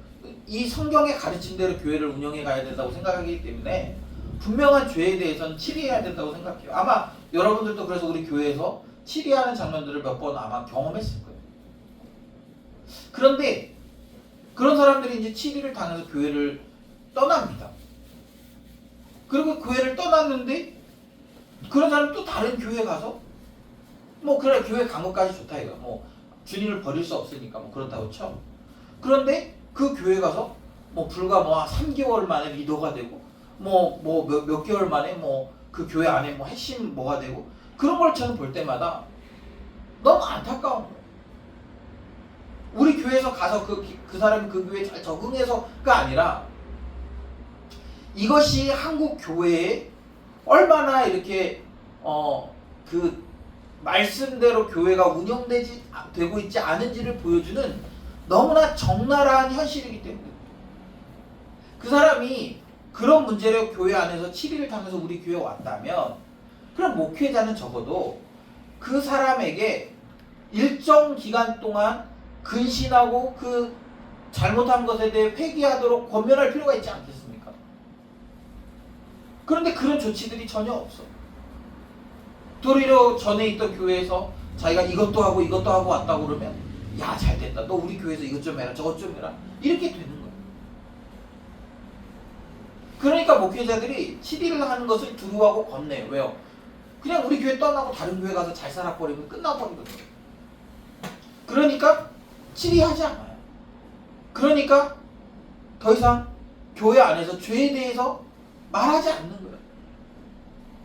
이 성경의 가르침대로 교회를 운영해 가야 된다고 생각하기 때문에 분명한 죄에 대해서는 치리해야 된다고 생각해요. 아마 여러분들도 그래서 우리 교회에서 치리하는 장면들을 몇 번 아마 경험했을 거예요. 그런데 그런 사람들이 이제 치리를 당해서 교회를 떠납니다. 그리고 교회를 떠났는데 그런 사람 또 다른 교회 가서 뭐 그래 교회 간 것까지 좋다 이거 뭐 주님을 버릴 수 없으니까 뭐 그렇다고 쳐. 그런데 그 교회 가서 뭐 불과 뭐 3개월 만에 리더가 되고 뭐 몇 개월 만에 뭐 그 교회 안에 뭐 핵심 뭐가 되고 그런 걸 저는 볼 때마다 너무 안타까운 거예요. 우리 교회에서 가서 그 사람이 그 교회에 잘 적응해서가 아니라 이것이 한국 교회에 얼마나 이렇게 그 말씀대로 교회가 되고 있지 않은지를 보여주는 너무나 적나라한 현실이기 때문에 그 사람이 그런 문제로 교회 안에서 치리를 당해서 우리 교회에 왔다면 그럼 목회자는 적어도 그 사람에게 일정 기간 동안 근신하고 그 잘못한 것에 대해 회개하도록 권면할 필요가 있지 않겠습니까? 그런데 그런 조치들이 전혀 없어. 도리어 전에 있던 교회에서 자기가 이것도 하고 왔다고 그러면 야 잘됐다. 너 우리 교회에서 이것 좀 해라 저것 좀 해라. 이렇게 되는 거예요. 그러니까 목회자들이 치리를 하는 것을 두려워하고 겁내요. 왜요? 그냥 우리 교회 떠나고 다른 교회 가서 잘 살아버리면 끝나버리거든요. 그러니까 치리하지 않아요. 그러니까 더 이상 교회 안에서 죄에 대해서 말하지 않는 거예요.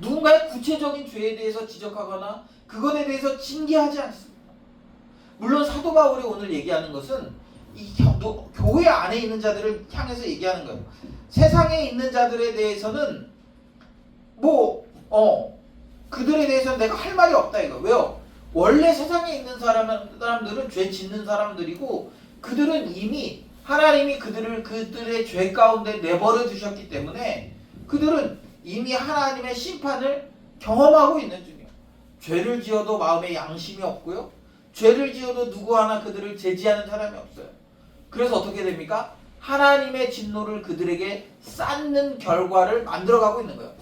누군가의 구체적인 죄에 대해서 지적하거나 그것에 대해서 징계하지 않습니다. 물론 사도 바울이 오늘 얘기하는 것은 교회 안에 있는 자들을 향해서 얘기하는 거예요. 세상에 있는 자들에 대해서는 그들에 대해서는 내가 할 말이 없다 이거. 왜요? 원래 세상에 있는 사람들은 죄 짓는 사람들이고 그들은 이미 하나님이 그들의 죄 가운데 내버려 두셨기 때문에 그들은 이미 하나님의 심판을 경험하고 있는 중이에요. 죄를 지어도 마음에 양심이 없고요. 죄를 지어도 누구 하나 그들을 제지하는 사람이 없어요. 그래서 어떻게 됩니까? 하나님의 진노를 그들에게 쌓는 결과를 만들어가고 있는 거예요.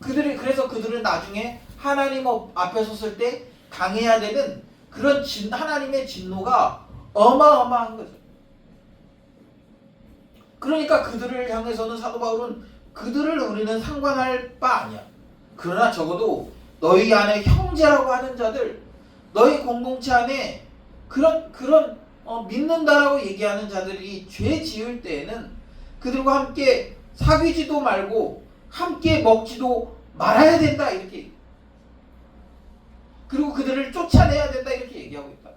그래서 그들은 나중에 하나님 앞에 섰을 때 당해야 되는 그런 하나님의 진노가 어마어마한 거죠. 그러니까 그들을 향해서는 사도 바울은 그들을 우리는 상관할 바 아니야. 그러나 적어도 너희 안에 형제라고 하는 자들, 너희 공동체 안에 그런 믿는다라고 얘기하는 자들이 죄 지을 때에는 그들과 함께 사귀지도 말고 함께 먹지도 말아야 된다 이렇게. 그리고 그들을 쫓아내야 된다 이렇게 얘기하고 있다.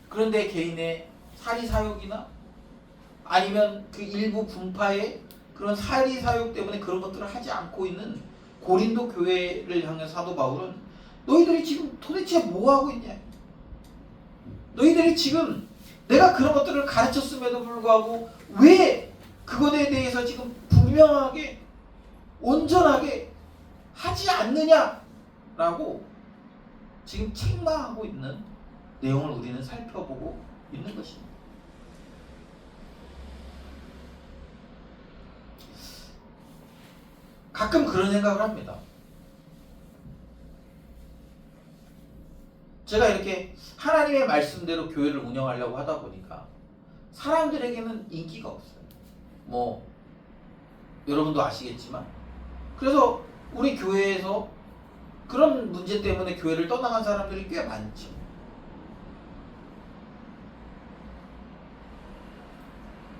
그런데 개인의 사리사욕이나 아니면 그 일부 분파의 그런 사리사욕 때문에 그런 것들을 하지 않고 있는 고린도 교회를 향해 사도 바울은 너희들이 지금 도대체 뭐 하고 있냐? 너희들이 지금 내가 그런 것들을 가르쳤음에도 불구하고 왜 그것에 대해서 지금 분명하게 온전하게 하지 않느냐라고 지금 책망하고 있는 내용을 우리는 살펴보고 있는 것입니다. 가끔 그런 생각을 합니다. 제가 이렇게 하나님의 말씀대로 교회를 운영하려고 하다 보니까 사람들에게는 인기가 없어요. 뭐 여러분도 아시겠지만 그래서 우리 교회에서 그런 문제 때문에 교회를 떠나간 사람들이 꽤 많죠.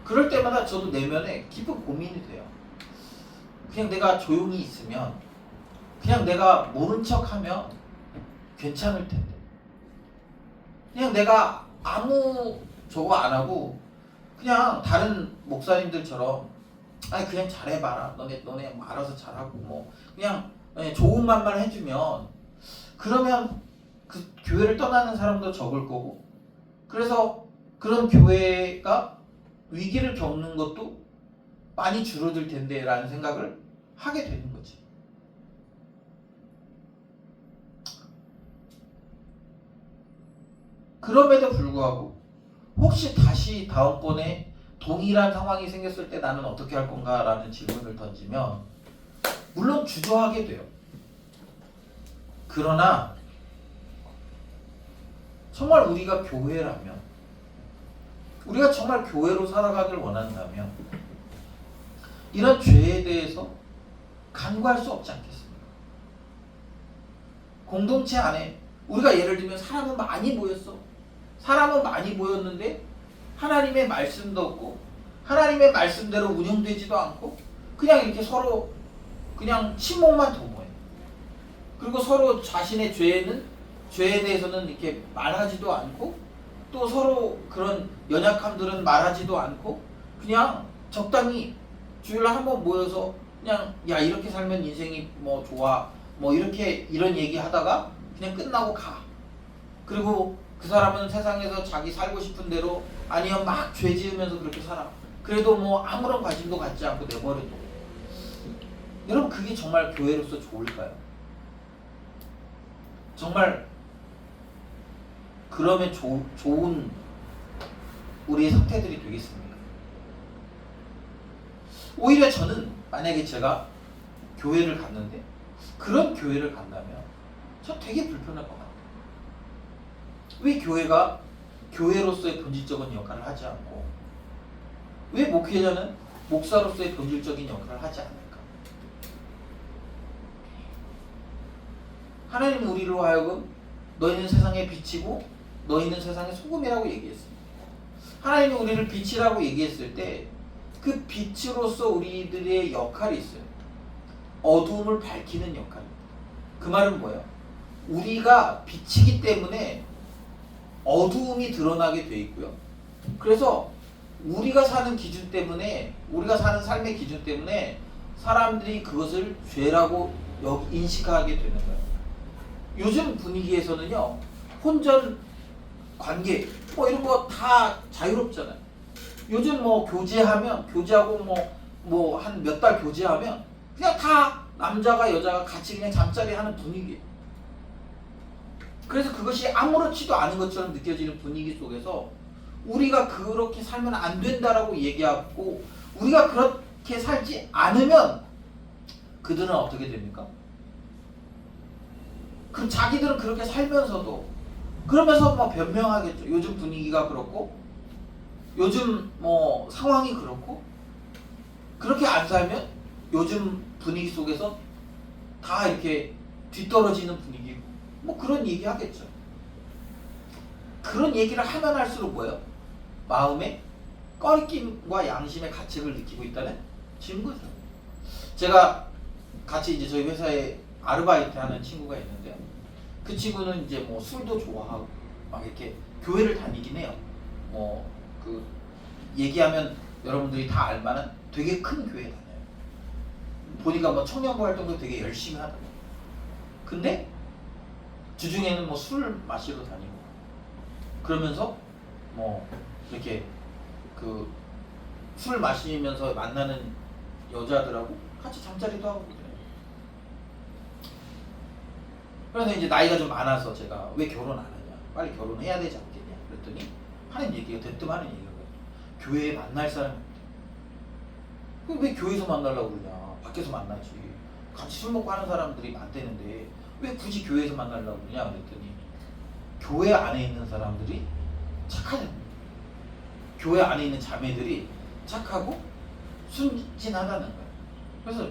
그럴 때마다 저도 내면에 깊은 고민이 돼요. 그냥 내가 조용히 있으면 그냥 내가 모른 척하면 괜찮을 텐데 그냥 내가 아무 저거 안 하고 그냥 다른 목사님들처럼 아니 그냥 잘해봐라 너네 뭐 알아서 잘하고 뭐 그냥 좋은 말만 해주면 그러면 그 교회를 떠나는 사람도 적을 거고 그래서 그런 교회가 위기를 겪는 것도 많이 줄어들 텐데 라는 생각을 하게 되는 거지. 그럼에도 불구하고 혹시 다시 다음번에 동일한 상황이 생겼을 때 나는 어떻게 할 건가라는 질문을 던지면 물론 주저하게 돼요. 그러나 정말 우리가 교회라면, 우리가 정말 교회로 살아가길 원한다면 이런 죄에 대해서 간과할 수 없지 않겠습니까? 공동체 안에 우리가 예를 들면 사람은 많이 모였어. 사람은 많이 모였는데 하나님의 말씀도 없고 하나님의 말씀대로 운영되지도 않고 그냥 이렇게 서로 그냥 침묵만 도모해. 그리고 서로 자신의 죄에 대해서는 이렇게 말하지도 않고 또 서로 그런 연약함들은 말하지도 않고 그냥 적당히 주일날 한번 모여서 그냥 야 이렇게 살면 인생이 뭐 좋아 뭐 이렇게 이런 얘기 하다가 그냥 끝나고 가. 그리고 그 사람은 세상에서 자기 살고 싶은 대로 아니면 막 죄 지으면서 그렇게 살아. 그래도 뭐 아무런 관심도 갖지 않고 내버려둬. 여러분 그게 정말 교회로서 좋을까요? 정말 그러면 좋은 우리의 상태들이 되겠습니까? 오히려 저는 만약에 제가 교회를 갔는데 그런 교회를 간다면 저 되게 불편할 것 같아요. 왜 교회가 교회로서의 본질적인 역할을 하지 않고 왜 목회자는 목사로서의 본질적인 역할을 하지 않을까? 하나님은 우리로 하여금 너희는 세상의 빛이고 너희는 세상의 소금이라고 얘기했습니다. 하나님이 우리를 빛이라고 얘기했을 때 그 빛으로서 우리들의 역할이 있어요. 어두움을 밝히는 역할입니다. 그 말은 뭐예요? 우리가 빛이기 때문에 어두움이 드러나게 돼 있고요. 그래서 우리가 사는 기준 때문에 우리가 사는 삶의 기준 때문에 사람들이 그것을 죄라고 인식하게 되는 거예요. 요즘 분위기에서는요. 혼전 관계 뭐 이런 거 다 자유롭잖아요. 요즘 뭐 교제하고 뭐 한 몇 달 교제하면 그냥 다 남자가 여자가 같이 그냥 잠자리 하는 분위기예요. 그래서 그것이 아무렇지도 않은 것처럼 느껴지는 분위기 속에서 우리가 그렇게 살면 안 된다라고 얘기하고 우리가 그렇게 살지 않으면 그들은 어떻게 됩니까? 그럼 자기들은 그렇게 살면서도 그러면서 뭐 변명하겠죠. 요즘 분위기가 그렇고 요즘 뭐 상황이 그렇고 그렇게 안 살면 요즘 분위기 속에서 다 이렇게 뒤떨어지는 분위기고 뭐 그런 얘기 하겠죠. 그런 얘기를 하면 할수록 뭐예요? 마음에 꺼리낌과 양심의 가책을 느끼고 있다는 증거죠. 제가 같이 이제 저희 회사에 아르바이트 하는 친구가 있는데요. 그 친구는 이제 뭐 술도 좋아하고 막 이렇게 교회를 다니긴 해요. 뭐 그 얘기하면 여러분들이 다 알만한 되게 큰 교회 다녀요. 보니까 뭐 청년부 활동도 되게 열심히 하더라고요. 근데 주중에는 뭐 술 마시러 다니고 그러면서 뭐 이렇게 그 술 마시면서 만나는 여자들하고 같이 잠자리도 하고 그래요. 그래서 이제 나이가 좀 많아서 제가 왜 결혼 안 하냐, 빨리 결혼해야 되지 않겠냐 그랬더니 하는 얘기가 대뜸 하는 얘기가 교회에 만날 사람이 없대. 왜 교회에서 만나려고 그러냐, 밖에서 만나지. 같이 술 먹고 하는 사람들이 많대는데 왜 굳이 교회에서 만나려고 그러냐 그랬더니 교회 안에 있는 사람들이 착하잖아요. 교회 안에 있는 자매들이 착하고 순진하다는 거예요. 그래서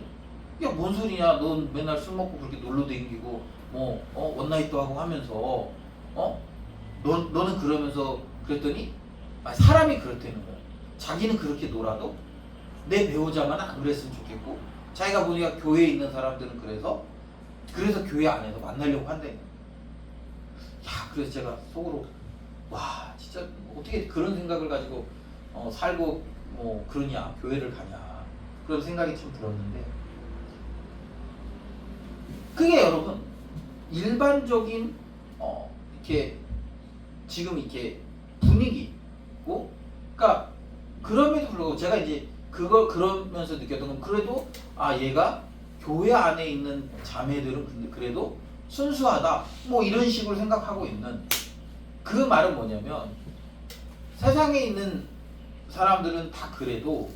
야 뭔 소리냐, 넌 맨날 술 먹고 그렇게 놀러 다니고 뭐 원나잇도 하고 하면서 너는 그러면서 그랬더니 사람이 그렇다는 거예요. 자기는 그렇게 놀아도 내 배우자만 안 그랬으면 좋겠고 자기가 보니까 교회에 있는 사람들은 그래서 교회 안에서 만나려고 한다는 거예요. 야, 그래서 제가 속으로 와 진짜 어떻게 그런 생각을 가지고 살고 뭐 그러냐, 교회를 가냐 그런 생각이 좀 들었는데 그게 여러분 일반적인 이렇게 지금 이렇게 분위기고 그러니까 그럼에도 불구하고 제가 이제 그걸 그러면서 느꼈던 건 그래도 얘가 교회 안에 있는 자매들은 근데 그래도 순수하다 뭐 이런 식으로 생각하고 있는 그 말은 뭐냐면 세상에 있는 사람들은 다 그래도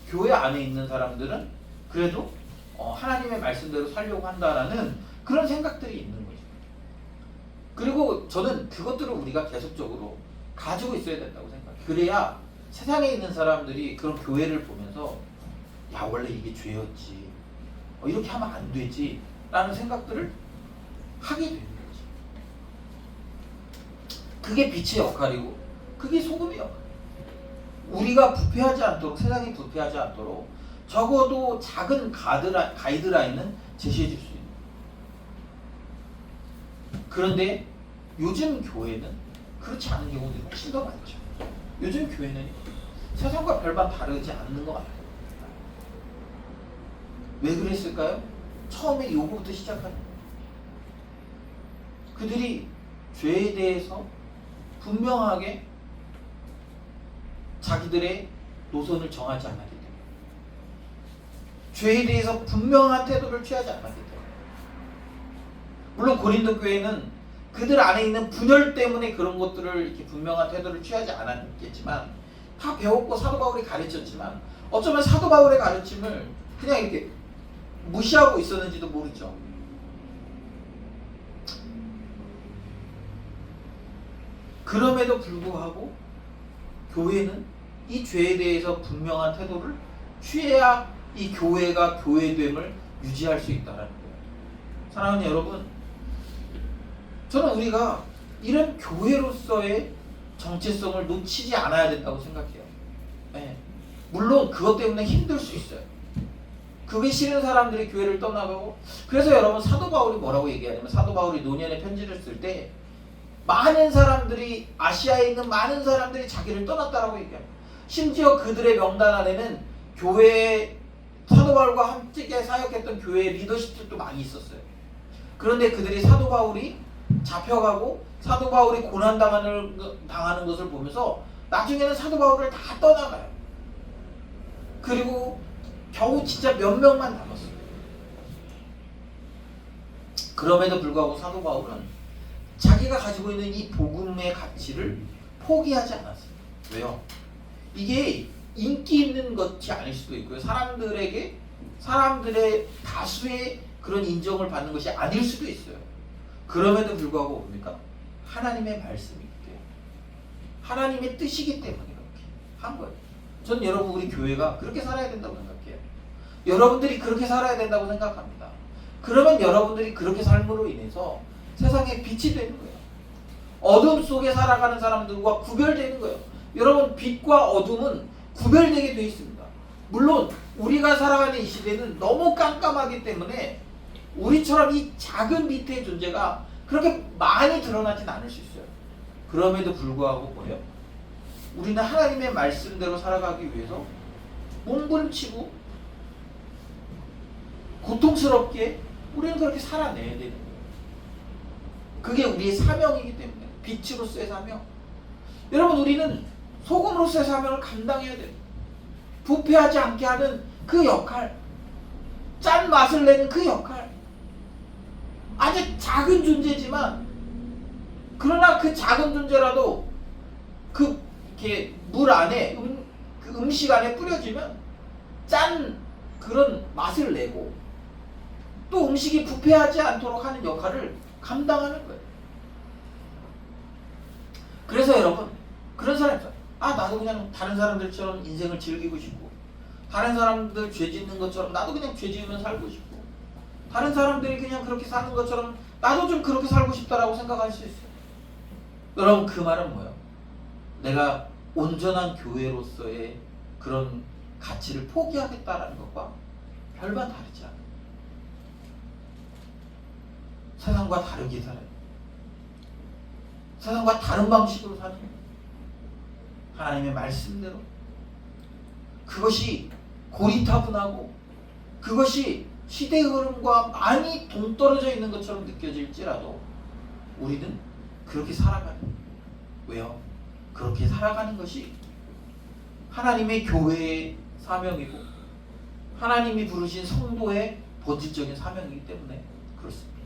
교회 안에 있는 사람들은 그래도 하나님의 말씀대로 살려고 한다라는 그런 생각들이 있는 거죠. 그리고 저는 그것들을 우리가 계속적으로 가지고 있어야 된다고 생각해요. 그래야 세상에 있는 사람들이 그런 교회를 보면서 야 원래 이게 죄였지, 이렇게 하면 안 되지 라는 생각들을 하게 되는 거지. 그게 빛의 역할이고 그게 소금의 역할. 우리가 부패하지 않도록, 세상이 부패하지 않도록 적어도 작은 가이드라인은 제시해 줄 수 있는. 그런데 요즘 교회는 그렇지 않은 경우들이 훨씬 더 많죠. 요즘 교회는 세상과 별반 다르지 않는 것 같아요. 왜 그랬을까요? 처음에 요거부터 시작하는 거예요. 그들이 죄에 대해서 분명하게 자기들의 노선을 정하지 않았기 때문에, 죄에 대해서 분명한 태도를 취하지 않았기 때문에. 물론 고린도 교회는 그들 안에 있는 분열 때문에 그런 것들을 이렇게 분명한 태도를 취하지 않았겠지만 다 배웠고 사도 바울이 가르쳤지만 어쩌면 사도 바울의 가르침을 그냥 이렇게 무시하고 있었는지도 모르죠. 그럼에도 불구하고 교회는 이 죄에 대해서 분명한 태도를 취해야 이 교회가 교회됨을 유지할 수 있다는 거예요. 사랑하는 여러분, 저는 우리가 이런 교회로서의 정체성을 놓치지 않아야 된다고 생각해요. 네. 물론 그것 때문에 힘들 수 있어요. 그게 싫은 사람들이 교회를 떠나가고, 그래서 여러분 사도 바울이 뭐라고 얘기하냐면, 사도 바울이 노년의 편지를 쓸 때 많은 사람들이, 아시아에 있는 많은 사람들이 자기를 떠났다라고 얘기합니다. 심지어 그들의 명단 안에는 교회에 사도 바울과 함께 사역했던 교회의 리더십들도 많이 있었어요. 그런데 그들이 사도 바울이 잡혀가고 사도 바울이 고난당하는 것을 보면서 나중에는 사도 바울을 다 떠나가요. 그리고 겨우 진짜 몇 명만 남았어요. 그럼에도 불구하고 사도 바울은 자기가 가지고 있는 이 복음의 가치를 포기하지 않았어요. 왜요? 이게 인기 있는 것이 아닐 수도 있고요. 사람들의 다수의 그런 인정을 받는 것이 아닐 수도 있어요. 그럼에도 불구하고 뭡니까? 하나님의 말씀이기 때문에, 하나님의 뜻이기 때문에 이렇게 한 거예요. 전 여러분 우리 교회가 그렇게 살아야 된다고 생각해요. 여러분들이 그렇게 살아야 된다고 생각합니다. 그러면 여러분들이 그렇게 삶으로 인해서 세상에 빛이 되는 거예요. 어둠 속에 살아가는 사람들과 구별되는 거예요. 여러분 빛과 어둠은 구별되게 되어 있습니다. 물론 우리가 살아가는 이 시대는 너무 깜깜하기 때문에 우리처럼 이 작은 빛의 존재가 그렇게 많이 드러나진 않을 수 있어요. 그럼에도 불구하고 뭐예요? 우리는 하나님의 말씀대로 살아가기 위해서 몸부림치고 고통스럽게 우리는 그렇게 살아내야 되는 거예요. 그게 우리의 사명이기 때문에, 빛으로서의 사명. 여러분 우리는 소금으로서의 사명을 감당해야 돼요. 부패하지 않게 하는 그 역할, 짠 맛을 내는 그 역할. 아주 작은 존재지만, 그러나 그 작은 존재라도 그 이렇게 물 안에 그 음식 안에 뿌려지면 짠 그런 맛을 내고 또 음식이 부패하지 않도록 하는 역할을 감당하는 거예요. 그래서 여러분 그런 사람이 있어요. 나도 그냥 다른 사람들처럼 인생을 즐기고 싶고, 다른 사람들 죄 짓는 것처럼 나도 그냥 죄 지으면 살고 싶고, 다른 사람들이 그냥 그렇게 사는 것처럼 나도 좀 그렇게 살고 싶다라고 생각할 수 있어요. 여러분 그 말은 뭐예요? 내가 온전한 교회로서의 그런 가치를 포기하겠다라는 것과 별반 다르지 않아요. 세상과 다르게 살아요. 세상과 다른 방식으로 사는 거예요. 하나님의 말씀대로. 그것이 고리타분하고 그것이 시대의 흐름과 많이 동떨어져 있는 것처럼 느껴질지라도 우리는 그렇게 살아가는 거예요. 왜요? 그렇게 살아가는 것이 하나님의 교회의 사명이고 하나님이 부르신 성도의 본질적인 사명이기 때문에 그렇습니다.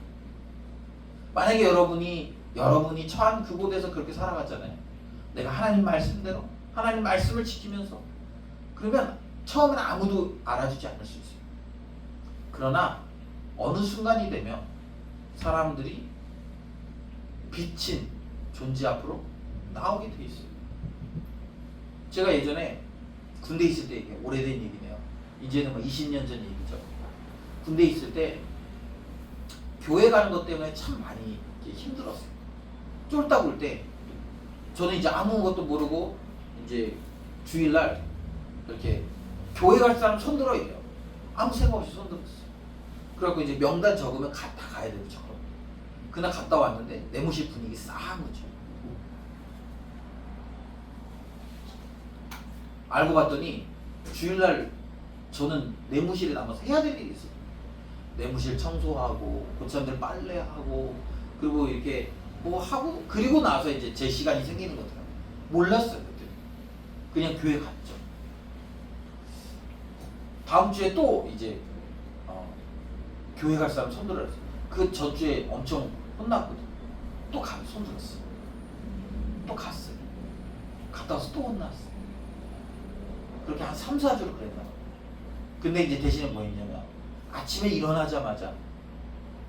만약에 여러분이 처한 그곳에서 그렇게 살아갔잖아요. 내가 하나님 말씀대로 하나님 말씀을 지키면서 그러면 처음에는 아무도 알아주지 않을 수 있어요. 그러나 어느 순간이 되면 사람들이 빛인 존재 앞으로 나오게 돼 있어요. 제가 예전에 군대 있을 때, 이게 오래된 얘기네요. 이제는 뭐 20년 전 얘기죠. 군대 있을 때 교회 가는 것 때문에 참 많이 힘들었어요. 쫄딱 올 때 저는 이제 아무것도 모르고 이제 주일날 이렇게 교회 갈 사람 손 들어야 돼요. 아무 생각 없이 손 들었어요. 그래갖고 이제 명단 적으면 다 가야 되고 적어. 그날 갔다 왔는데 내무실 분위기 싸한 거죠. 알고 봤더니 주일날 저는 내무실에 남아서 해야 될 일이 있어요. 내무실 청소하고 고참들 빨래하고 그리고 이렇게 뭐 하고 그리고 나서 이제 제 시간이 생기는 거더라고요. 몰랐어요 그때. 그냥 교회 갔죠. 다음 주에 또 이제 교회 갈 사람 손 들어라. 그 전주에 엄청 혼났거든. 또 가면 손 들었어. 또 갔어요. 갔다 와서 또 혼났어. 그렇게 한 3, 4주를 그랬나. 근데 이제 대신에 뭐 했냐면 아침에 일어나자마자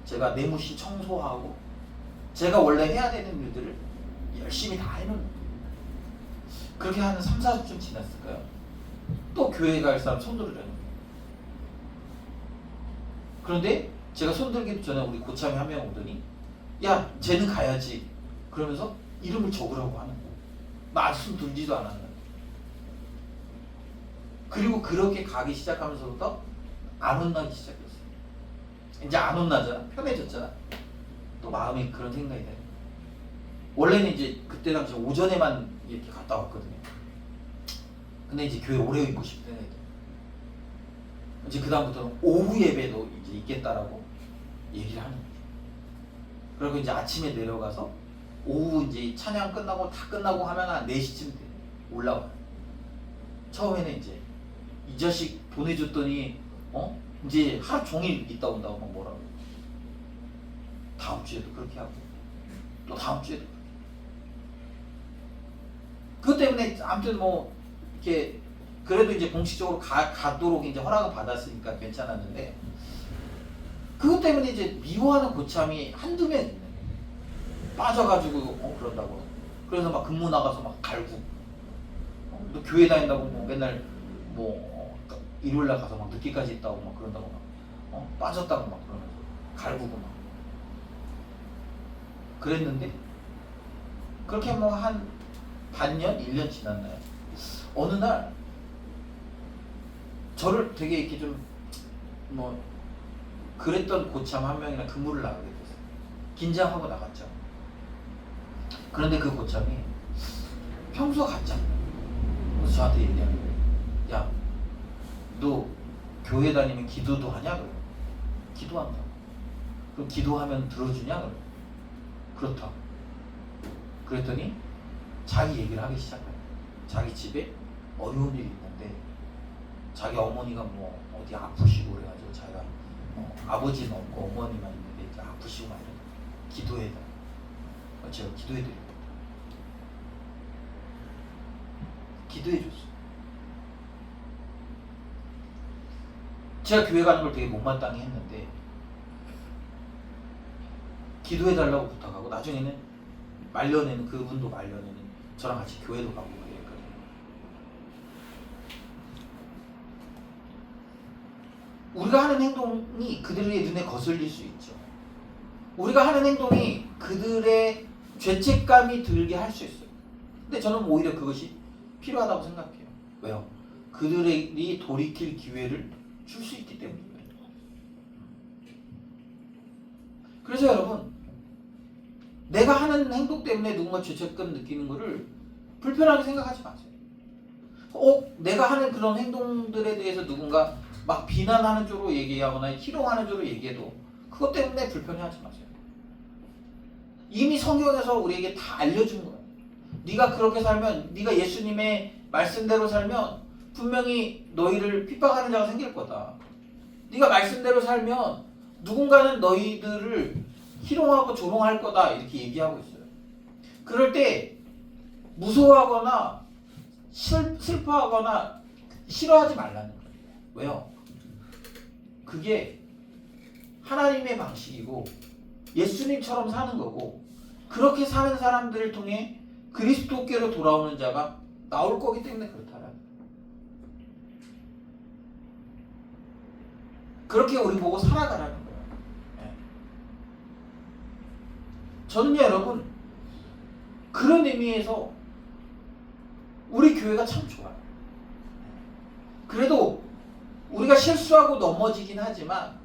제가 내무실 청소하고 제가 원래 해야 되는 일들을 열심히 다 해놓는 거예요. 그렇게 한 3, 4주쯤 지났을까요? 또 교회 갈 사람 손 들으라는 거예요. 그런데 제가 손 들기도 전에 우리 고참이 한 명 오더니 야 쟤는 가야지 그러면서 이름을 적으라고 하는 거예요. 나 손 들지도 않았는데. 그리고 그렇게 가기 시작하면서부터 안 혼나기 시작했어요. 이제 안 혼나잖아. 편해졌잖아. 또 마음에 그런 생각이 돼요. 원래는 이제 그때 당시 오전에만 이렇게 갔다 왔거든요. 근데 이제 교회 오래 있고 싶은 애들. 이제 그 다음부터는 오후 예배도 이제 있겠다라고 얘기를 하는 거죠. 그리고 이제 아침에 내려가서 오후 이제 찬양 끝나고 다 끝나고 하면 한 4시쯤 돼. 올라와요. 처음에는 이제 이 자식 보내줬더니 이제 하루 종일 있다 온다고 막 뭐라고. 다음 주에도 그렇게 하고 또 다음 주에도 그것 때문에 아무튼 뭐 이렇게 그래도 이제 공식적으로 가도록 이제 허락을 받았으니까 괜찮았는데 그것 때문에 이제 미워하는 고참이 한두 명 있는 거예요. 빠져가지고 그런다고. 그래서 막 근무 나가서 막 갈구. 너 교회 다닌다고 뭐 맨날 뭐 일요일날 가서 막 늦게까지 있다고 막 그런다고 막 빠졌다고 막 그러면서 갈구고 막 그랬는데 그렇게 뭐 한 반년, 1년 지났나요? 어느 날 저를 되게 이렇게 좀 뭐 그랬던 고참 한 명이랑 근무를 나가게 됐어요. 긴장하고 나갔죠. 그런데 그 고참이 평소 같지 않아요. 그래서 저한테 얘기하는 거예요. 야, 너 교회 다니면 기도도 하냐? 그래요. 기도한다. 그럼 기도하면 들어주냐? 그래요. 그렇다. 그랬더니 자기 얘기를 하기 시작해요. 자기 집에 어려운 일이 있는데 자기 어머니가 뭐 어디 아프시고 그래가지고 자기가 아버지는 없고 어머니만 있는데 이제 아프시고 막 이러니까 기도해달라. 제가 기도해드려요. 기도해줬어요. 제가 교회 가는 걸 되게 못마땅히 했는데 기도해달라고 부탁하고 나중에는 말년에는 그분도 말년에는 저랑 같이 교회도 가고 그랬거든요. 우리가 하는 행동이 그들의 눈에 거슬릴 수 있죠. 우리가 하는 행동이 그들의 죄책감이 들게 할 수 있어요. 근데 저는 오히려 그것이 필요하다고 생각해요. 왜요? 그들이 돌이킬 기회를 줄 수 있기 때문이에요. 그래서 여러분, 내가 하는 행동 때문에 누군가 죄책감 느끼는 것을 불편하게 생각하지 마세요. 내가 하는 그런 행동들에 대해서 누군가 막 비난하는 쪽으로 얘기하거나 희롱하는 쪽으로 얘기해도 그것 때문에 불편해하지 마세요. 이미 성경에서 우리에게 다 알려준 거예요. 네가 그렇게 살면, 네가 예수님의 말씀대로 살면 분명히 너희를 핍박하는 자가 생길 거다. 네가 말씀대로 살면 누군가는 너희들을 희롱하고 조롱할 거다. 이렇게 얘기하고 있어요. 그럴 때 무서워하거나 슬퍼하거나 싫어하지 말라는 거예요. 왜요? 그게 하나님의 방식이고 예수님처럼 사는 거고 그렇게 사는 사람들을 통해 그리스도께로 돌아오는 자가 나올 거기 때문에 그렇다라는 거예요. 그렇게 우리 보고 살아가라는 거예요. 네. 저는요 여러분 그런 의미에서 우리 교회가 참 좋아요. 그래도 우리가 실수하고 넘어지긴 하지만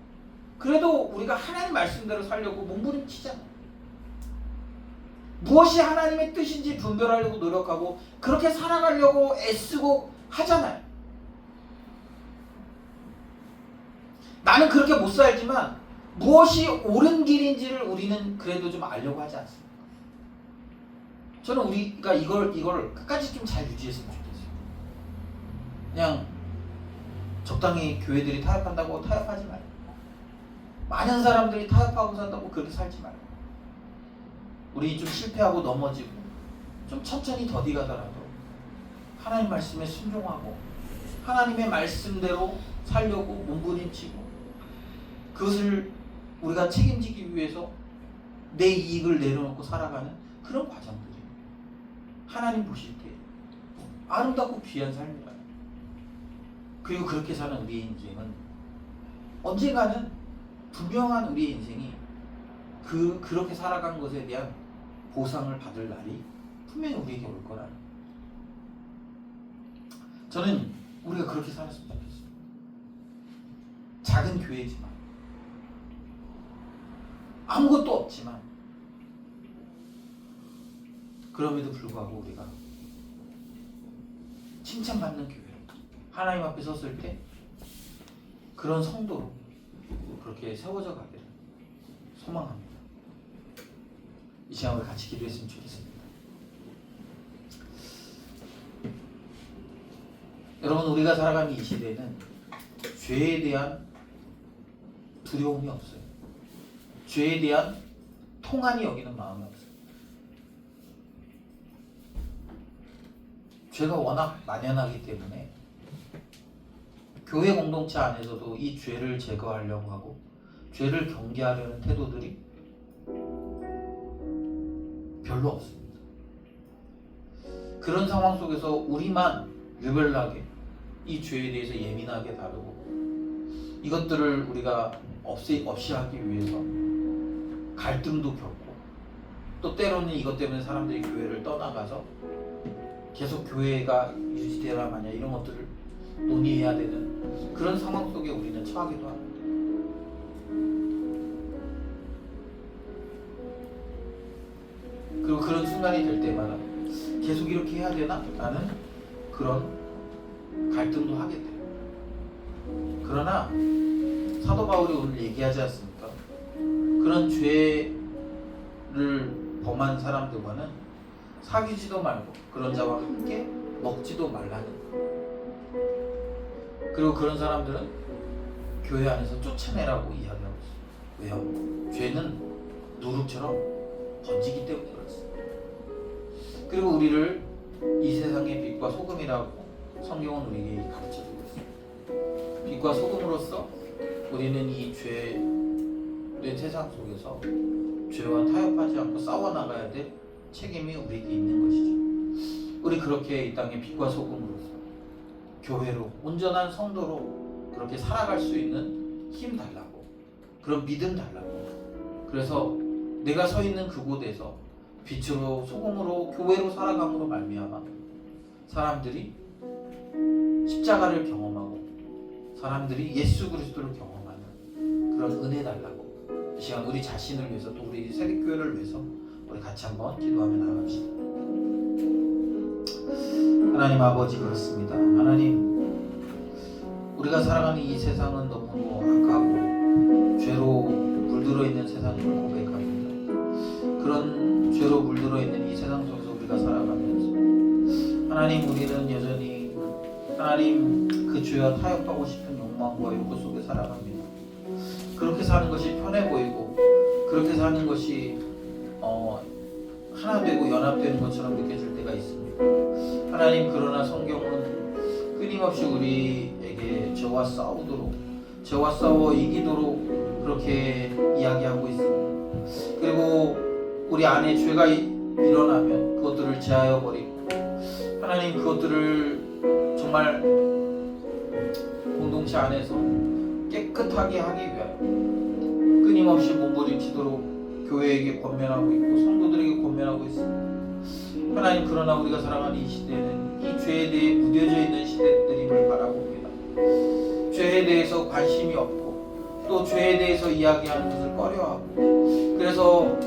그래도 우리가 하나님 말씀대로 살려고 몸부림치잖아요. 무엇이 하나님의 뜻인지 분별하려고 노력하고 그렇게 살아가려고 애쓰고 하잖아요. 나는 그렇게 못 살지만 무엇이 옳은 길인지를 우리는 그래도 좀 알려고 하지 않습니까? 저는 우리가 이걸 끝까지 좀 잘 유지했으면 좋겠어요. 그냥 적당히 교회들이 타협한다고 타협하지 말고 많은 사람들이 타협하고 산다고 그렇게 살지 말고 우리 좀 실패하고 넘어지고 좀 천천히 더디가더라도 하나님 말씀에 순종하고 하나님의 말씀대로 살려고 몸부림치고 그것을 우리가 책임지기 위해서 내 이익을 내려놓고 살아가는 그런 과정들이 하나님 보실 때 아름답고 귀한 삶이다. 그리고 그렇게 사는 우리의 인생은 언젠가는 분명한 우리의 인생이 그렇게 살아간 것에 대한 보상을 받을 날이 분명히 우리에게 올 거라는. 저는 우리가 그렇게 살았으면 좋겠어요. 작은 교회지만 아무것도 없지만 그럼에도 불구하고 우리가 칭찬받는 교회 하나님 앞에 섰을 때 그런 성도로 그렇게 세워져 가기를 소망합니다. 이 시간을 같이 기도했으면 좋겠습니다. 여러분 우리가 살아가는 이 시대는 죄에 대한 두려움이 없어요. 죄에 대한 통한이 여기는 마음이 없어요. 죄가 워낙 만연하기 때문에 교회 공동체 안에서도 이 죄를 제거하려고 하고 죄를 경계하려는 태도들이 별로 없습니다. 그런 상황 속에서 우리만 유별나게 이 죄에 대해서 예민하게 다루고 이것들을 우리가 없이 하기 위해서 갈등도 겪고 또 때로는 이것 때문에 사람들이 교회를 떠나가서 계속 교회가 유지되라 마냐 이런 것들을 논의해야 되는 그런 상황 속에 우리는 처하기도 합니다. 그리고 그런 순간이 될 때마다 계속 이렇게 해야 되나? 라는 그런 갈등도 하게 돼요. 그러나 사도 바울이 오늘 얘기하지 않습니까? 그런 죄를 범한 사람들과는 사귀지도 말고 그런 자와 함께 먹지도 말라는 거예요. 그리고 그런 사람들은 교회 안에서 쫓아내라고 이야기하고 있어요. 왜요? 죄는 누룩처럼 번지기 때문에 그렇습니다. 그리고 우리를 이 세상의 빛과 소금이라고 성경은 우리에게 가르쳐주고 있습니다. 빛과 소금으로서 우리는 이 죄된 세상 속에서 죄와 타협하지 않고 싸워나가야 될 책임이 우리에게 있는 것이죠. 우리 그렇게 이 땅의 빛과 소금으로서 교회로 온전한 성도로 그렇게 살아갈 수 있는 힘 달라고 그런 믿음 달라고 그래서 내가 서 있는 그곳에서 빛으로 소금으로 교회로 살아감으로 말미암아 사람들이 십자가를 경험하고 사람들이 예수 그리스도를 경험하는 그런 은혜 달라고 이 시간 우리 자신을 위해서 또 우리 세대교회를 위해서 우리 같이 한번 기도하며 나갑시다. 하나님 아버지 그렇습니다. 하나님 우리가 살아가는 이 세상은 너무 악하고 죄로 물들어 있는 세상임을 고백합니다. 그런 죄로 물들어 있는 이 세상 속에서 우리가 살아가면서 하나님 우리는 여전히 하나님 그 죄와 타협하고 싶은 욕망과 욕구 속에 살아갑니다. 그렇게 사는 것이 편해 보이고 그렇게 사는 것이 하나 되고 연합되는 것처럼 느껴질 때가 있습니다. 하나님, 그러나 성경은 끊임없이 우리에게 죄와 싸우도록, 죄와 싸워 이기도록 그렇게 이야기하고 있습니다. 그리고 우리 안에 죄가 일어나면 그것들을 제하여 버리고, 하나님, 그것들을 정말 공동체 안에서 깨끗하게 하기 위하여 끊임없이 몸부림치도록 교회에게 권면하고 있고 성도들에게 권면하고 있습니다. 하나님, 그러나 우리가 살아가는 이 시대는 이 죄에 대해 무뎌져 있는 시대들임을 바라봅니다. 죄에 대해서 관심이 없고 또 죄에 대해서 이야기하는 것을 꺼려하고, 그래서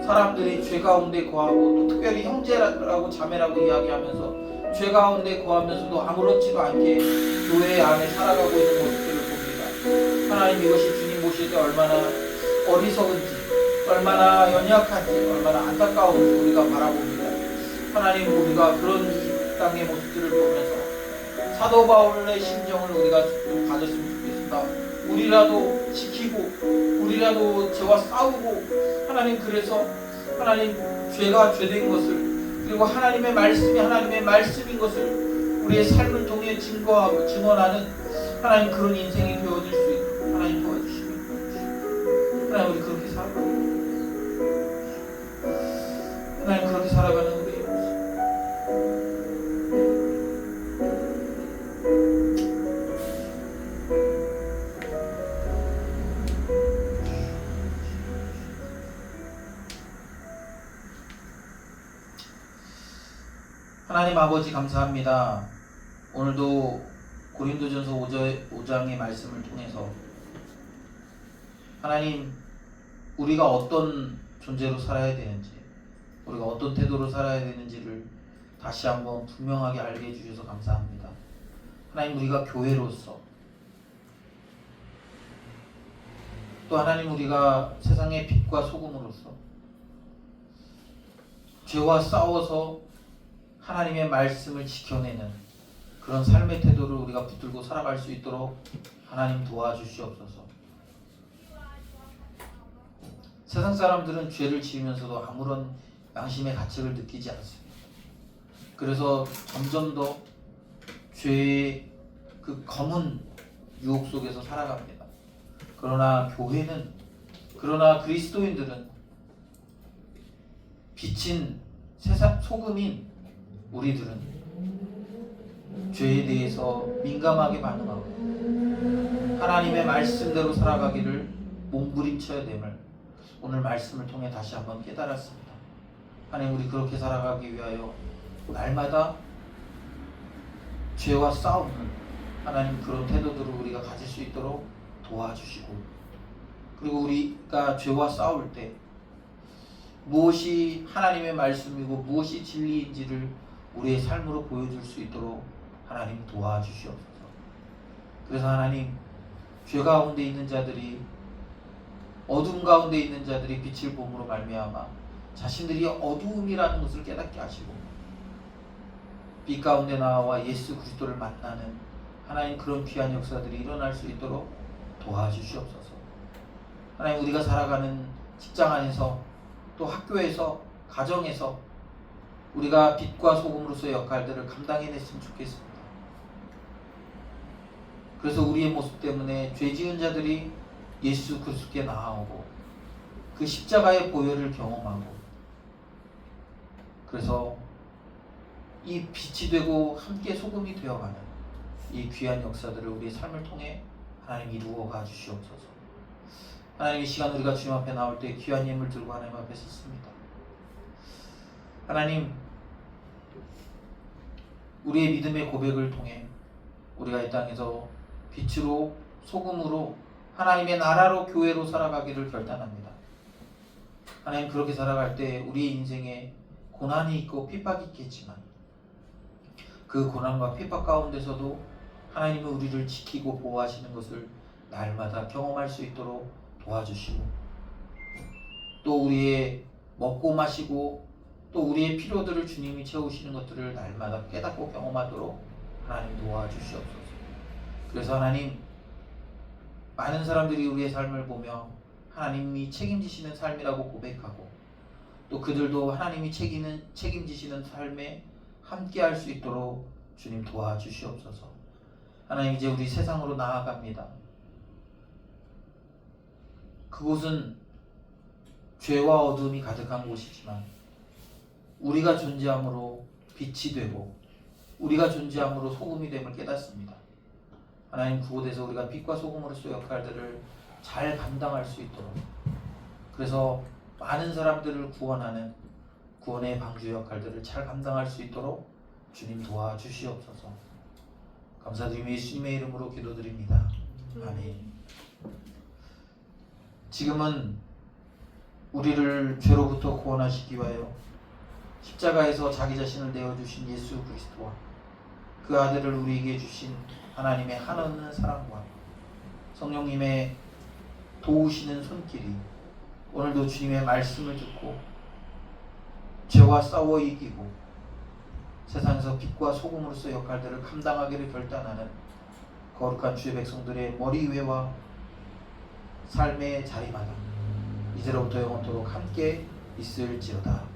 사람들이 죄 가운데 거하고 또 특별히 형제라고 자매라고 이야기하면서 죄 가운데 거하면서도 아무렇지도 않게 교회 안에 살아가고 있는 모습들을 봅니다. 하나님, 이것이 주님 보실 때 얼마나 어리석은지, 얼마나 연약한지, 얼마나 안타까운지 우리가 바라봅니다. 하나님, 우리가 그런 이 땅의 모습들을 보면서 사도 바울의 심정을 우리가 좀 가졌으면 좋겠습니다. 우리라도 지키고 우리라도 죄와 싸우고, 하나님, 그래서 하나님, 죄가 죄된 것을, 그리고 하나님의 말씀이 하나님의 말씀인 것을 우리의 삶을 통해 증거하고 증언하는 하나님, 그런 인생이 되어질 수 있도록 하나님 도와주시고, 하나님, 우리 그렇게 살아가는, 하나님, 그렇게 살아가는 우리의 모습. 하나님 아버지, 감사합니다. 오늘도 고린도전서 5장의 말씀을 통해서 하나님, 우리가 어떤 존재로 살아야 되는지, 우리가 어떤 태도로 살아야 되는지를 다시 한번 분명하게 알게 해주셔서 감사합니다. 하나님, 우리가 교회로서, 또 하나님, 우리가 세상의 빛과 소금으로서 죄와 싸워서 하나님의 말씀을 지켜내는 그런 삶의 태도를 우리가 붙들고 살아갈 수 있도록 하나님 도와주시옵소서. 세상 사람들은 죄를 지으면서도 아무런 양심의 가책을 느끼지 않습니다. 그래서 점점 더 죄의 그 검은 유혹 속에서 살아갑니다. 그러나 교회는, 그러나 그리스도인들은 빛인 세상 소금인 우리들은 죄에 대해서 민감하게 반응하고 하나님의 말씀대로 살아가기를 몸부림쳐야 됨을 오늘 말씀을 통해 다시 한번 깨달았습니다. 하나님, 우리 그렇게 살아가기 위하여 날마다 죄와 싸우는 하나님, 그런 태도들을 우리가 가질 수 있도록 도와주시고, 그리고 우리가 죄와 싸울 때 무엇이 하나님의 말씀이고 무엇이 진리인지를 우리의 삶으로 보여줄 수 있도록 하나님 도와주시옵소서. 그래서 하나님, 죄 가운데 있는 자들이, 어둠 가운데 있는 자들이 빛을 봄으로 말미암아 자신들이 어두움이라는 것을 깨닫게 하시고 빛 가운데 나와 예수 그리스도를 만나는 하나님, 그런 귀한 역사들이 일어날 수 있도록 도와주시옵소서. 하나님, 우리가 살아가는 직장 안에서, 또 학교에서, 가정에서 우리가 빛과 소금으로서의 역할들을 감당해냈으면 좋겠습니다. 그래서 우리의 모습 때문에 죄 지은 자들이 예수 그리스도께 나아오고 그 십자가의 보혈을 경험하고, 그래서 이 빛이 되고 함께 소금이 되어가는 이 귀한 역사들을 우리의 삶을 통해 하나님 이루어 가 주시옵소서. 하나님, 이 시간 우리가 주님 앞에 나올 때 귀한 예물 들고 하나님 앞에 섰습니다. 하나님, 우리의 믿음의 고백을 통해 우리가 이 땅에서 빛으로 소금으로 하나님의 나라로 교회로 살아가기를 결단합니다. 하나님, 그렇게 살아갈 때 우리의 인생에 고난이 있고 핍박이 있겠지만 그 고난과 핍박 가운데서도 하나님은 우리를 지키고 보호하시는 것을 날마다 경험할 수 있도록 도와주시고, 또 우리의 먹고 마시고 또 우리의 필요들을 주님이 채우시는 것들을 날마다 깨닫고 경험하도록 하나님 도와주시옵소서. 그래서 하나님, 많은 사람들이 우리의 삶을 보며 하나님이 책임지시는 삶이라고 고백하고, 또 그들도 하나님이 책임지시는 삶에 함께 할 수 있도록 주님 도와주시옵소서. 하나님, 이제 우리 세상으로 나아갑니다. 그곳은 죄와 어둠이 가득한 곳이지만 우리가 존재함으로 빛이 되고 우리가 존재함으로 소금이 됨을 깨닫습니다. 하나님, 그곳에서 우리가 빛과 소금으로서 역할들을 잘 감당할 수 있도록, 그래서 많은 사람들을 구원하는 구원의 방주 역할들을 잘 감당할 수 있도록 주님 도와주시옵소서. 감사드리며 예수님의 이름으로 기도드립니다. 아멘. 지금은 우리를 죄로부터 구원하시기 위하여 십자가에서 자기 자신을 내어주신 예수 그리스도와 그 아들을 우리에게 주신 하나님의 한없는 사랑과 성령님의 도우시는 손길이 오늘도 주님의 말씀을 듣고 죄와 싸워 이기고 세상에서 빛과 소금으로서 역할들을 감당하기를 결단하는 거룩한 주의 백성들의 머리 위와 삶의 자리마다 이제로부터 영원토록 함께 있을지어다.